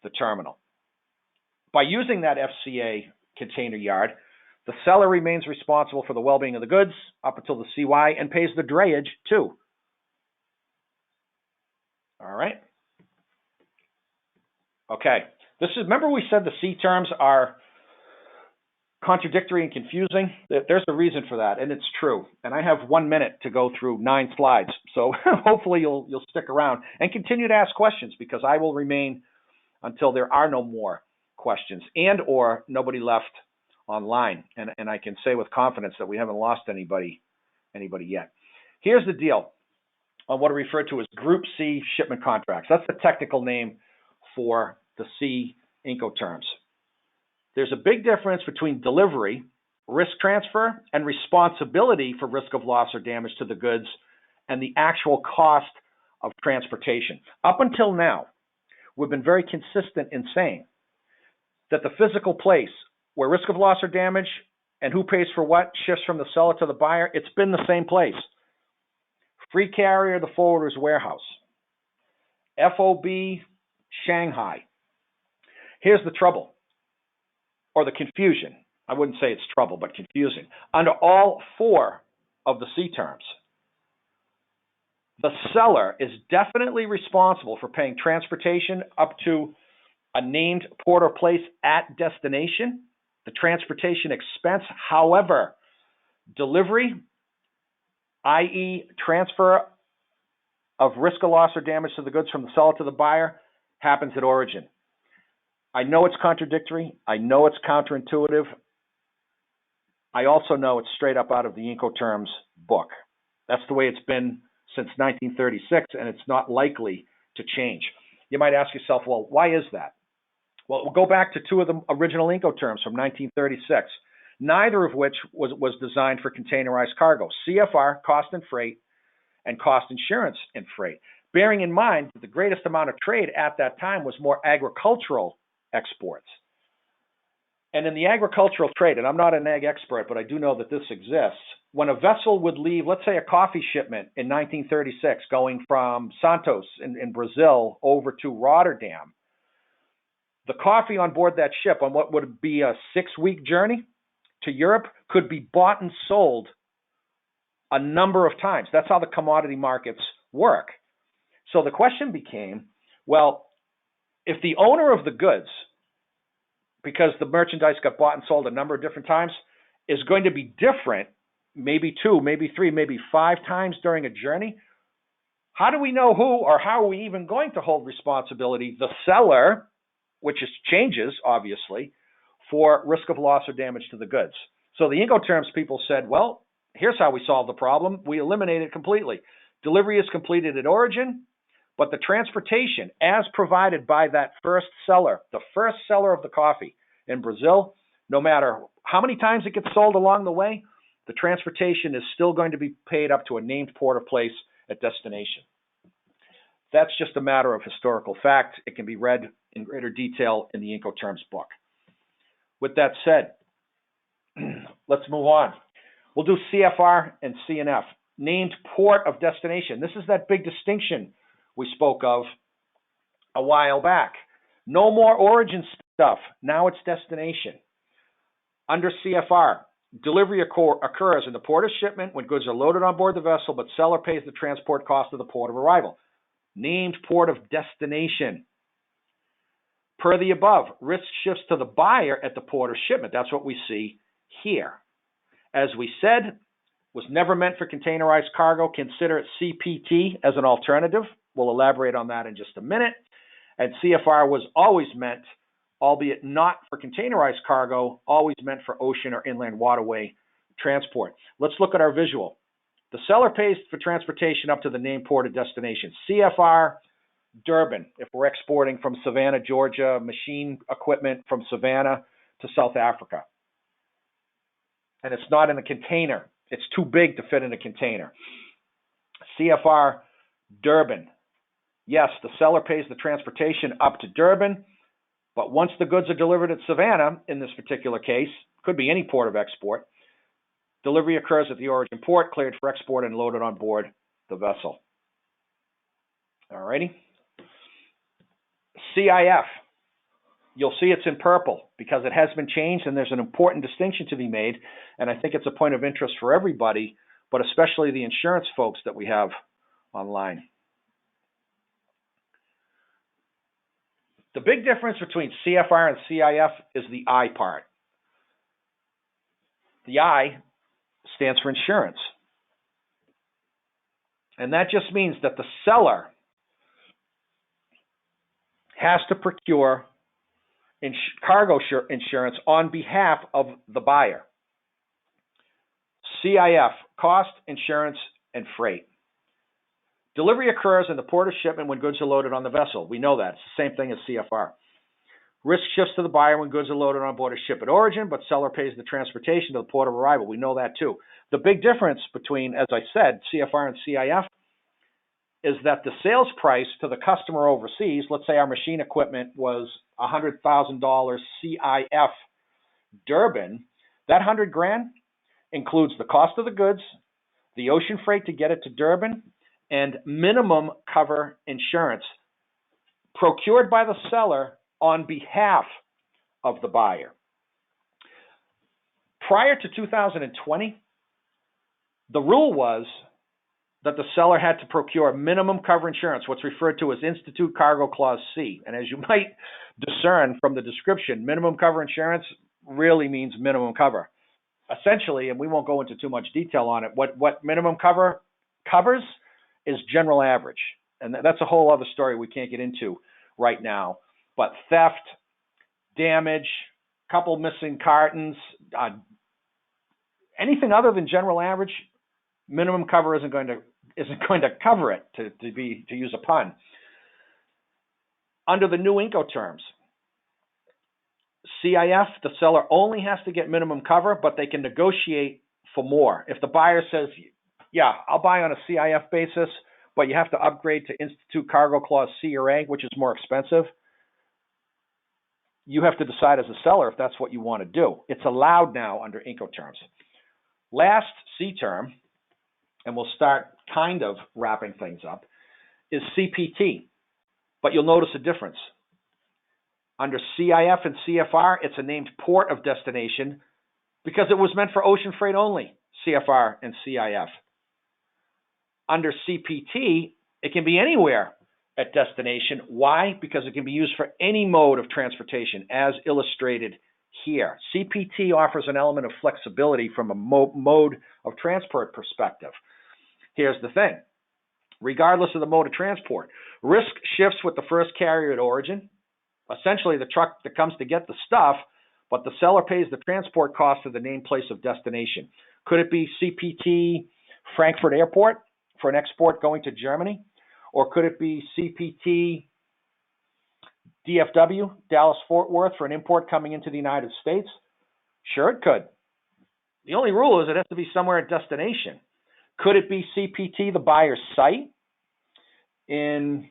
S1: the terminal. By using that FCA container yard, the seller remains responsible for the well-being of the goods up until the CY and pays the drayage too. All right. Okay. Remember we said the C terms are contradictory and confusing? There's a reason for that, and it's true. And I have 1 minute to go through 9 slides, so hopefully you'll stick around and continue to ask questions, because I will remain until there are no more questions and or nobody left online. And I can say with confidence that we haven't lost anybody yet. Here's the deal on what are referred to as Group C shipment contracts. That's the technical name for the C Incoterms. There's a big difference between delivery, risk transfer, and responsibility for risk of loss or damage to the goods and the actual cost of transportation. Up until now, we've been very consistent in saying that the physical place where risk of loss or damage and who pays for what shifts from the seller to the buyer, it's been the same place. Free carrier, the forwarder's warehouse. FOB, Shanghai. Here's the trouble, or the confusion. I wouldn't say it's trouble, but confusing. Under all four of the C terms, the seller is definitely responsible for paying transportation up to a named port or place at destination, the transportation expense. However, delivery, i.e. transfer of risk of loss or damage to the goods from the seller to the buyer, happens at origin. I know it's contradictory. I know it's counterintuitive. I also know it's straight up out of the Incoterms book. That's the way it's been since 1936, and it's not likely to change. You might ask yourself, well, why is that? Well, we'll go back to two of the original Incoterms from 1936, neither of which was designed for containerized cargo. CFR, cost and freight, and cost insurance and freight. Bearing in mind that the greatest amount of trade at that time was more agricultural exports. And in the agricultural trade, and I'm not an ag expert, but I do know that this exists, when a vessel would leave, let's say a coffee shipment in 1936 going from Santos in Brazil over to Rotterdam, the coffee on board that ship on what would be a 6-week journey to Europe could be bought and sold a number of times. That's how the commodity markets work. So the question became, well, if the owner of the goods, because the merchandise got bought and sold a number of different times, is going to be different, maybe 2, maybe 3, maybe 5 times during a journey, how do we know who or how are we even going to hold responsibility? The seller, which changes, obviously, for risk of loss or damage to the goods. So the Incoterms people said, well, here's how we solve the problem. We eliminate it completely. Delivery is completed at origin, but the transportation, as provided by that first seller, the first seller of the coffee in Brazil, no matter how many times it gets sold along the way, the transportation is still going to be paid up to a named port or place at destination. That's just a matter of historical fact. It can be read in greater detail in the Incoterms book. With that said, let's move on. We'll do CFR and CIF, named port of destination. This is that big distinction we spoke of a while back. No more origin stuff. Now it's destination. Under CFR, delivery occurs in the port of shipment when goods are loaded on board the vessel, but seller pays the transport cost of the port of arrival. Named port of destination. Per the above, risk shifts to the buyer at the port of shipment. That's what we see here. As we said, was never meant for containerized cargo. Consider it CPT as an alternative. We'll elaborate on that in just a minute. And CFR was always meant, albeit not for containerized cargo, always meant for ocean or inland waterway transport. Let's look at our visual. The seller pays for transportation up to the named port of destination. CFR, Durban, if we're exporting from Savannah, Georgia, machine equipment from Savannah to South Africa. And it's not in a container. It's too big to fit in a container. CFR, Durban. Yes, the seller pays the transportation up to Durban, but once the goods are delivered at Savannah, in this particular case, could be any port of export, delivery occurs at the origin port, cleared for export, and loaded on board the vessel. All righty. CIF. You'll see it's in purple because it has been changed, and there's an important distinction to be made, and I think it's a point of interest for everybody, but especially the insurance folks that we have online. The big difference between CFR and CIF is the I part. The I stands for insurance. And that just means that the seller has to procure cargo insurance on behalf of the buyer. CIF, cost, insurance, and freight. Delivery occurs in the port of shipment when goods are loaded on the vessel. We know that. It's the same thing as CFR. Risk shifts to the buyer when goods are loaded on board a ship at origin, but seller pays the transportation to the port of arrival. We know that too. The big difference between, as I said, CFR and CIF is that the sales price to the customer overseas, let's say our machine equipment was $100,000 CIF Durban, that $100,000 includes the cost of the goods, the ocean freight to get it to Durban, and minimum cover insurance procured by the seller on behalf of the buyer. Prior to 2020, the rule was that the seller had to procure minimum cover insurance, what's referred to as Institute Cargo Clause C. And as you might discern from the description, minimum cover insurance really means minimum cover. Essentially, and we won't go into too much detail on it, what minimum cover covers is general average. And that's a whole other story we can't get into right now. But theft, damage, couple missing cartons, anything other than general average, minimum cover isn't going to cover it, to use a pun. Under the new Incoterms, CIF, the seller only has to get minimum cover, but they can negotiate for more. If the buyer says, yeah, I'll buy on a CIF basis, but you have to upgrade to Institute Cargo Clause C or A, which is more expensive, you have to decide as a seller if that's what you want to do. It's allowed now under Incoterms. Last C term, and we'll start kind of wrapping things up, is CPT. But you'll notice a difference. Under CIF and CFR, it's a named port of destination because it was meant for ocean freight only, CFR and CIF. Under CPT, it can be anywhere at destination. Why? Because it can be used for any mode of transportation, as illustrated here. CPT offers an element of flexibility from a mode of transport perspective. Here's the thing. Regardless of the mode of transport, risk shifts with the first carrier at origin. Essentially, the truck that comes to get the stuff, but the seller pays the transport cost of the named place of destination. Could it be CPT Frankfurt Airport for an export going to Germany? Or could it be CPT DFW, Dallas-Fort Worth, for an import coming into the United States? Sure, it could. The only rule is it has to be somewhere at destination. Could it be CPT, the buyer's site, in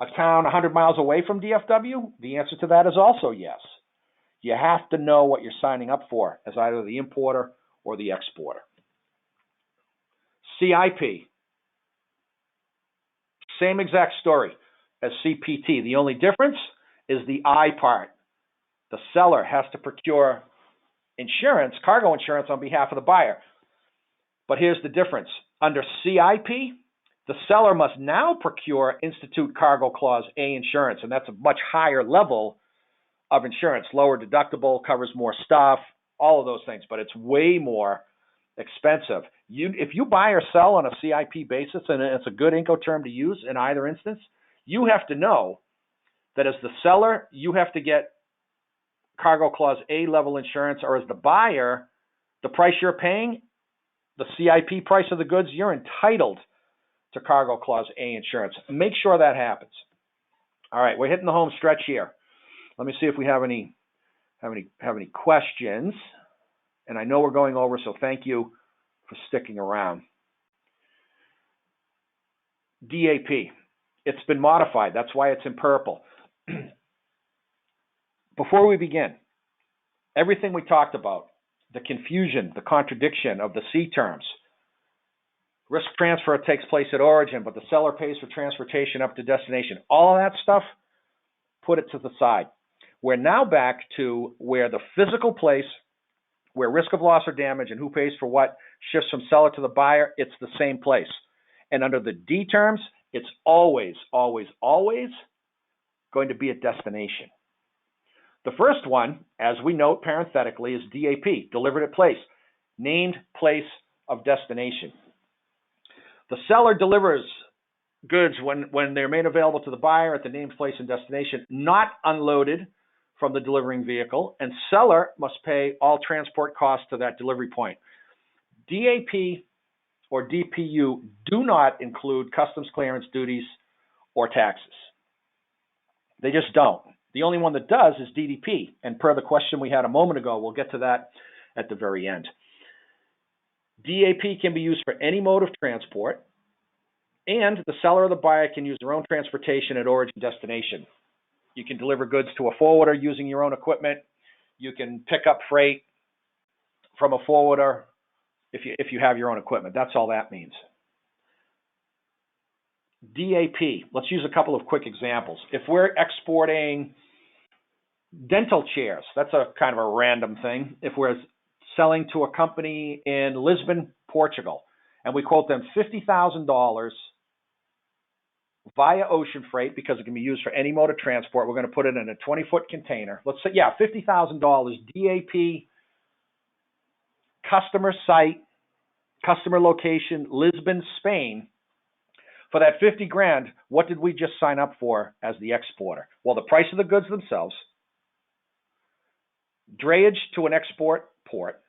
S1: a town 100 miles away from DFW? The answer to that is also yes. You have to know what you're signing up for as either the importer or the exporter. CIP. Same exact story as CPT. The only difference is the I part. The seller has to procure insurance, cargo insurance, on behalf of the buyer. But here's the difference. Under CIP, the seller must now procure Institute Cargo Clause A insurance, and that's a much higher level of insurance. Lower deductible, covers more stuff, all of those things, but it's way more expensive. If you buy or sell on a CIP basis, and it's a good Incoterm to use in either instance, you have to know that as the seller, you have to get Cargo Clause A level insurance, or as the buyer, the price you're paying, the CIP price of the goods, you're entitled to Cargo Clause A insurance. Make sure that happens. All right, we're hitting the home stretch here. Let me see if we have any questions. And I know we're going over, so thank you for sticking around. DAP. It's been modified. That's why it's in purple. Before we begin, everything we talked about, the confusion, the contradiction of the C terms, risk transfer takes place at origin, but the seller pays for transportation up to destination. All of that stuff, put it to the side. We're now back to where the physical place, where risk of loss or damage and who pays for what shifts from seller to the buyer, it's the same place. And under the D terms, it's always, always, always going to be at destination. The first one, as we note parenthetically, is DAP, delivered at place, named place of destination. The seller delivers goods when they're made available to the buyer at the named place and destination, not unloaded from the delivering vehicle, and seller must pay all transport costs to that delivery point. DAP or DPU do not include customs clearance duties or taxes. They just don't. The only one that does is DDP, and per the question we had a moment ago, we'll get to that at the very end. DAP can be used for any mode of transport. And the seller or the buyer can use their own transportation at origin destination. You can deliver goods to a forwarder using your own equipment. You can pick up freight from a forwarder if you have your own equipment. That's all that means. DAP, let's use a couple of quick examples. If we're exporting dental chairs, that's a kind of a random thing. If we're selling to a company in Lisbon, Portugal, and we quote them $50,000 via ocean freight because it can be used for any mode of transport, we're going to put it in a 20-foot container. Let's say, yeah, $50,000 DAP, customer site, customer location, Lisbon, Spain. For that 50 grand, what did we just sign up for as the exporter? Well, the price of the goods themselves, drayage to an export port,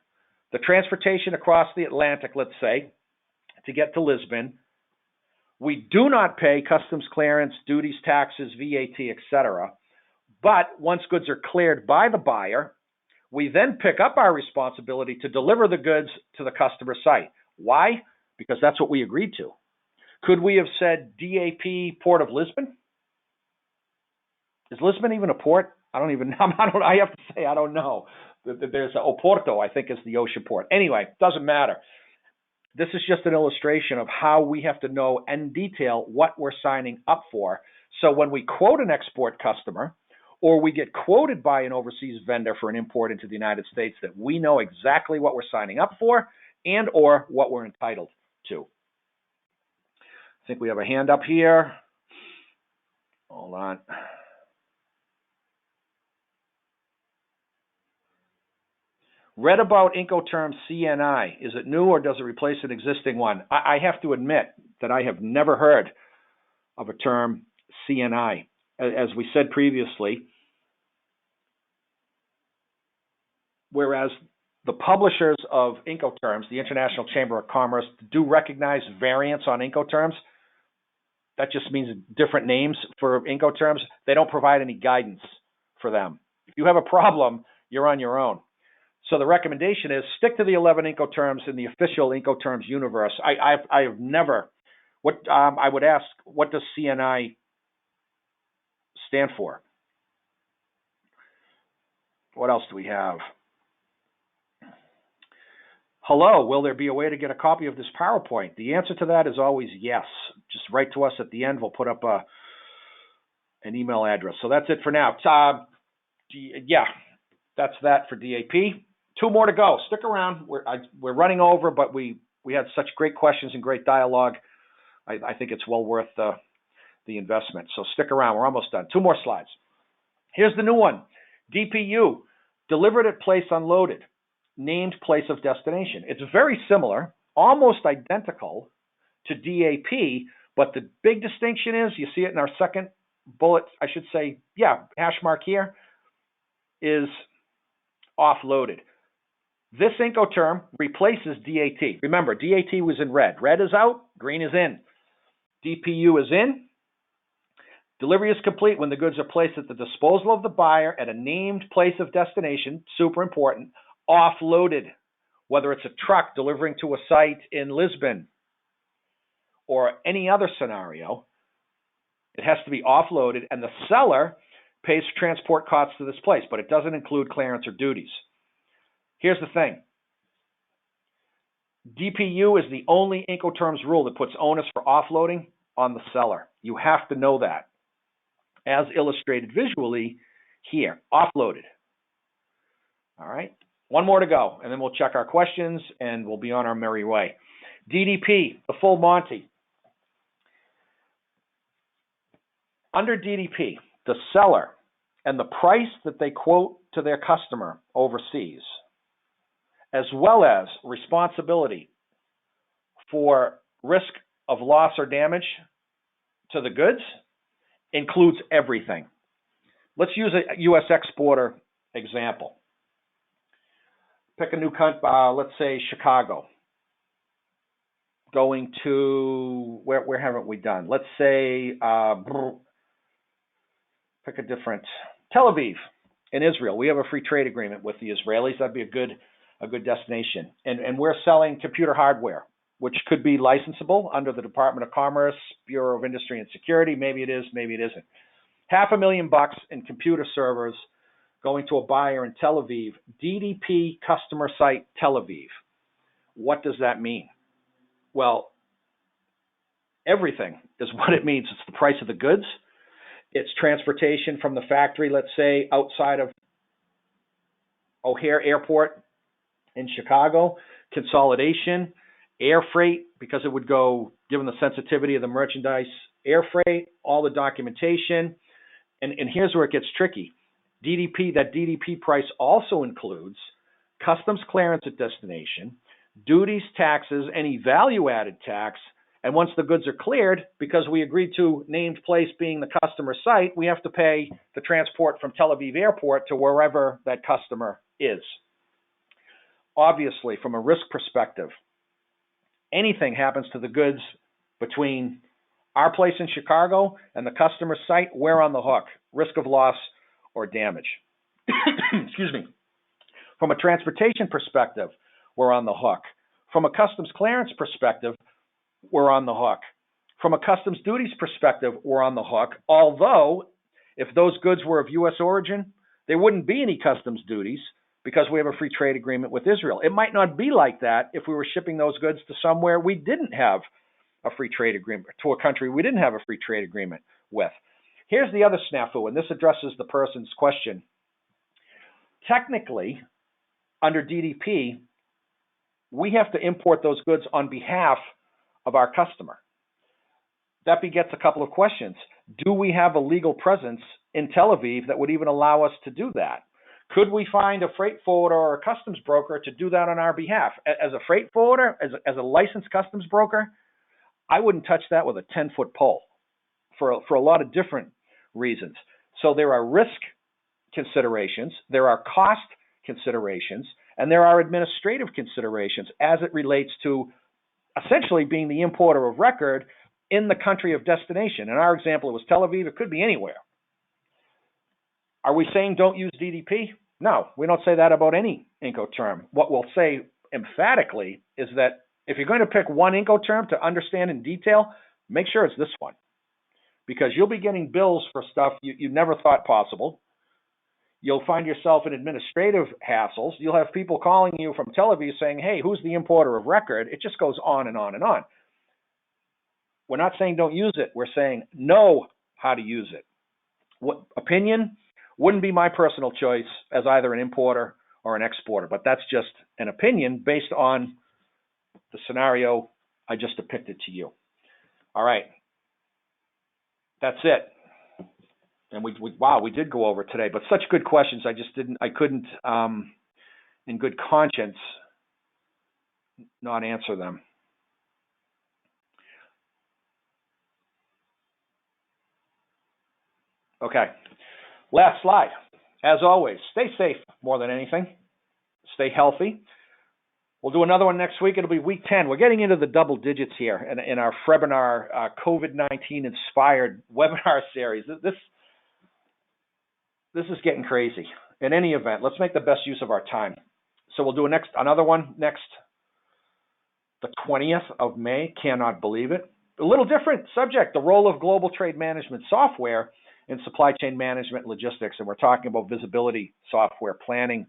S1: the transportation across the Atlantic, let's say, to get to Lisbon. We do not pay customs clearance, duties, taxes, VAT, etc. But once goods are cleared by the buyer, we then pick up our responsibility to deliver the goods to the customer site. Why? Because that's what we agreed to. Could we have said DAP Port of Lisbon? Is Lisbon even a port? I have to say, I don't know. There's Oporto, I think, is the ocean port. Anyway, doesn't matter. This is just an illustration of how we have to know in detail what we're signing up for. So when we quote an export customer, or we get quoted by an overseas vendor for an import into the United States, that we know exactly what we're signing up for and or what we're entitled to. I think we have a hand up here. Hold on. Read about Incoterms CNI. Is it new or does it replace an existing one? I have to admit that I have never heard of a term CNI. As we said previously, whereas the publishers of Incoterms, the International Chamber of Commerce, do recognize variants on Incoterms. That just means different names for Incoterms. They don't provide any guidance for them. If you have a problem, you're on your own. So the recommendation is stick to the 11 Incoterms in the official Incoterms universe. I have never, I would ask, what does CNI stand for? What else do we have? Hello, will there be a way to get a copy of this PowerPoint? The answer to that is always yes. Just write to us at the end. We'll put up an email address. So that's it for now. Yeah, that's that for DAP. 2 more to go. Stick around. We're running over, but we had such great questions and great dialogue. I think it's well worth the investment. So stick around. We're almost done. 2 more slides. Here's the new one. DPU, delivered at place unloaded, named place of destination. It's very similar, almost identical to DAP, but the big distinction is, you see it in our second bullet, I should say, yeah, hash mark here, is offloaded. This Incoterm replaces DAT. Remember, DAT was in red. Red is out, green is in. DPU is in. Delivery is complete when the goods are placed at the disposal of the buyer at a named place of destination, super important, offloaded, whether it's a truck delivering to a site in Lisbon or any other scenario. It has to be offloaded, and the seller pays transport costs to this place, but it doesn't include clearance or duties. Here's the thing. DPU is the only Incoterms rule that puts onus for offloading on the seller. You have to know that. As illustrated visually here, offloaded. All right, 1 more to go, and then we'll check our questions, and we'll be on our merry way. DDP, the full Monty. Under DDP, the seller and the price that they quote to their customer overseas, as well as responsibility for risk of loss or damage to the goods, includes everything. Let's use a U.S. exporter example. Pick a new country, let's say Chicago. Going to, where haven't we done? Let's say, pick a different, Tel Aviv in Israel. We have a free trade agreement with the Israelis. That'd be a good destination. And we're selling computer hardware which could be licensable under the Department of Commerce, Bureau of Industry and Security. Maybe it is, maybe it isn't. $500,000 in computer servers going to a buyer in Tel Aviv, DDP customer site Tel Aviv. What does that mean? Well, everything is what it means. It's the price of the goods. It's transportation from the factory, let's say, outside of O'Hare Airport in Chicago, consolidation, air freight, because it would go, given the sensitivity of the merchandise, air freight, all the documentation. And here's where it gets tricky. That DDP price also includes customs clearance at destination, duties, taxes, any value-added tax, and once the goods are cleared, because we agreed to named place being the customer site, we have to pay the transport from Tel Aviv Airport to wherever that customer is. Obviously, from a risk perspective, anything happens to the goods between our place in Chicago and the customer site, we're on the hook. Risk of loss or damage. Excuse me. From a transportation perspective, we're on the hook. From a customs clearance perspective, we're on the hook. From a customs duties perspective, we're on the hook. Although, if those goods were of U.S. origin, there wouldn't be any customs duties because we have a free trade agreement with Israel. It might not be like that if we were shipping those goods to somewhere we didn't have a free trade agreement, to a country we didn't have a free trade agreement with. Here's the other snafu, and this addresses the person's question. Technically, under DDP, we have to import those goods on behalf of our customer. That begets a couple of questions. Do we have a legal presence in Tel Aviv that would even allow us to do that? Could we find a freight forwarder or a customs broker to do that on our behalf? As a freight forwarder, as a licensed customs broker, I wouldn't touch that with a 10-foot pole for a lot of different reasons. So there are risk considerations, there are cost considerations, and there are administrative considerations as it relates to essentially being the importer of record in the country of destination. In our example, it was Tel Aviv. It could be anywhere. Are we saying don't use DDP? No, we don't say that about any Incoterm. What we'll say emphatically is that if you're going to pick one Incoterm to understand in detail, make sure it's this one. Because you'll be getting bills for stuff you never thought possible. You'll find yourself in administrative hassles. You'll have people calling you from Tel Aviv saying, hey, who's the importer of record? It just goes on and on and on. We're not saying don't use it. We're saying know how to use it. What opinion wouldn't be my personal choice as either an importer or an exporter, but that's just an opinion based on the scenario I just depicted to you. All right. That's it. And we did go over today, but such good questions. I couldn't, in good conscience, not answer them. Okay. Last slide. As always, stay safe more than anything. Stay healthy. We'll do another one next week. It'll be week 10. We're getting into the double digits here in our webinar, COVID-19 inspired webinar series. This is getting crazy. In any event, let's make the best use of our time. So we'll do another one next, the 20th of May. Cannot believe it. A little different subject, the role of global trade management software in supply chain management logistics. And we're talking about visibility software, planning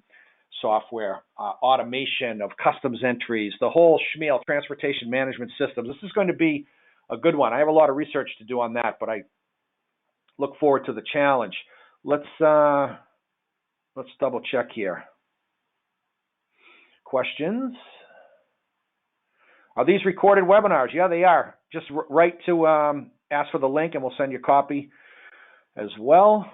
S1: software, automation of customs entries, the whole schmeal, transportation management systems. This is going to be a good one. I have a lot of research to do on that, but I look forward to the challenge. Let's double check here. Questions? Are these recorded webinars? Yeah, they are. Just write to ask for the link and we'll send you a copy as well.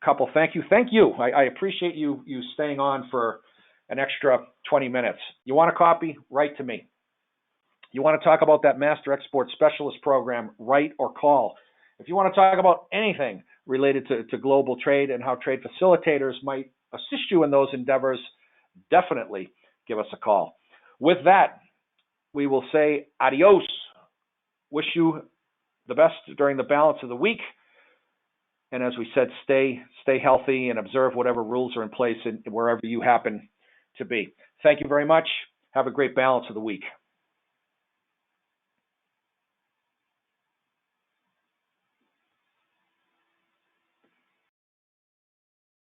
S1: Couple, thank you. I appreciate you staying on for an extra 20 minutes. You want a copy? Write to me. You want to talk about that Master Export Specialist program? Write or call. If you want to talk about anything related to global trade and how trade facilitators might assist you in those endeavors, definitely give us a call. With that, we will say adios. Wish you the best during the balance of the week. And as we said, stay healthy and observe whatever rules are in place wherever you happen to be. Thank you very much. Have a great balance of the week.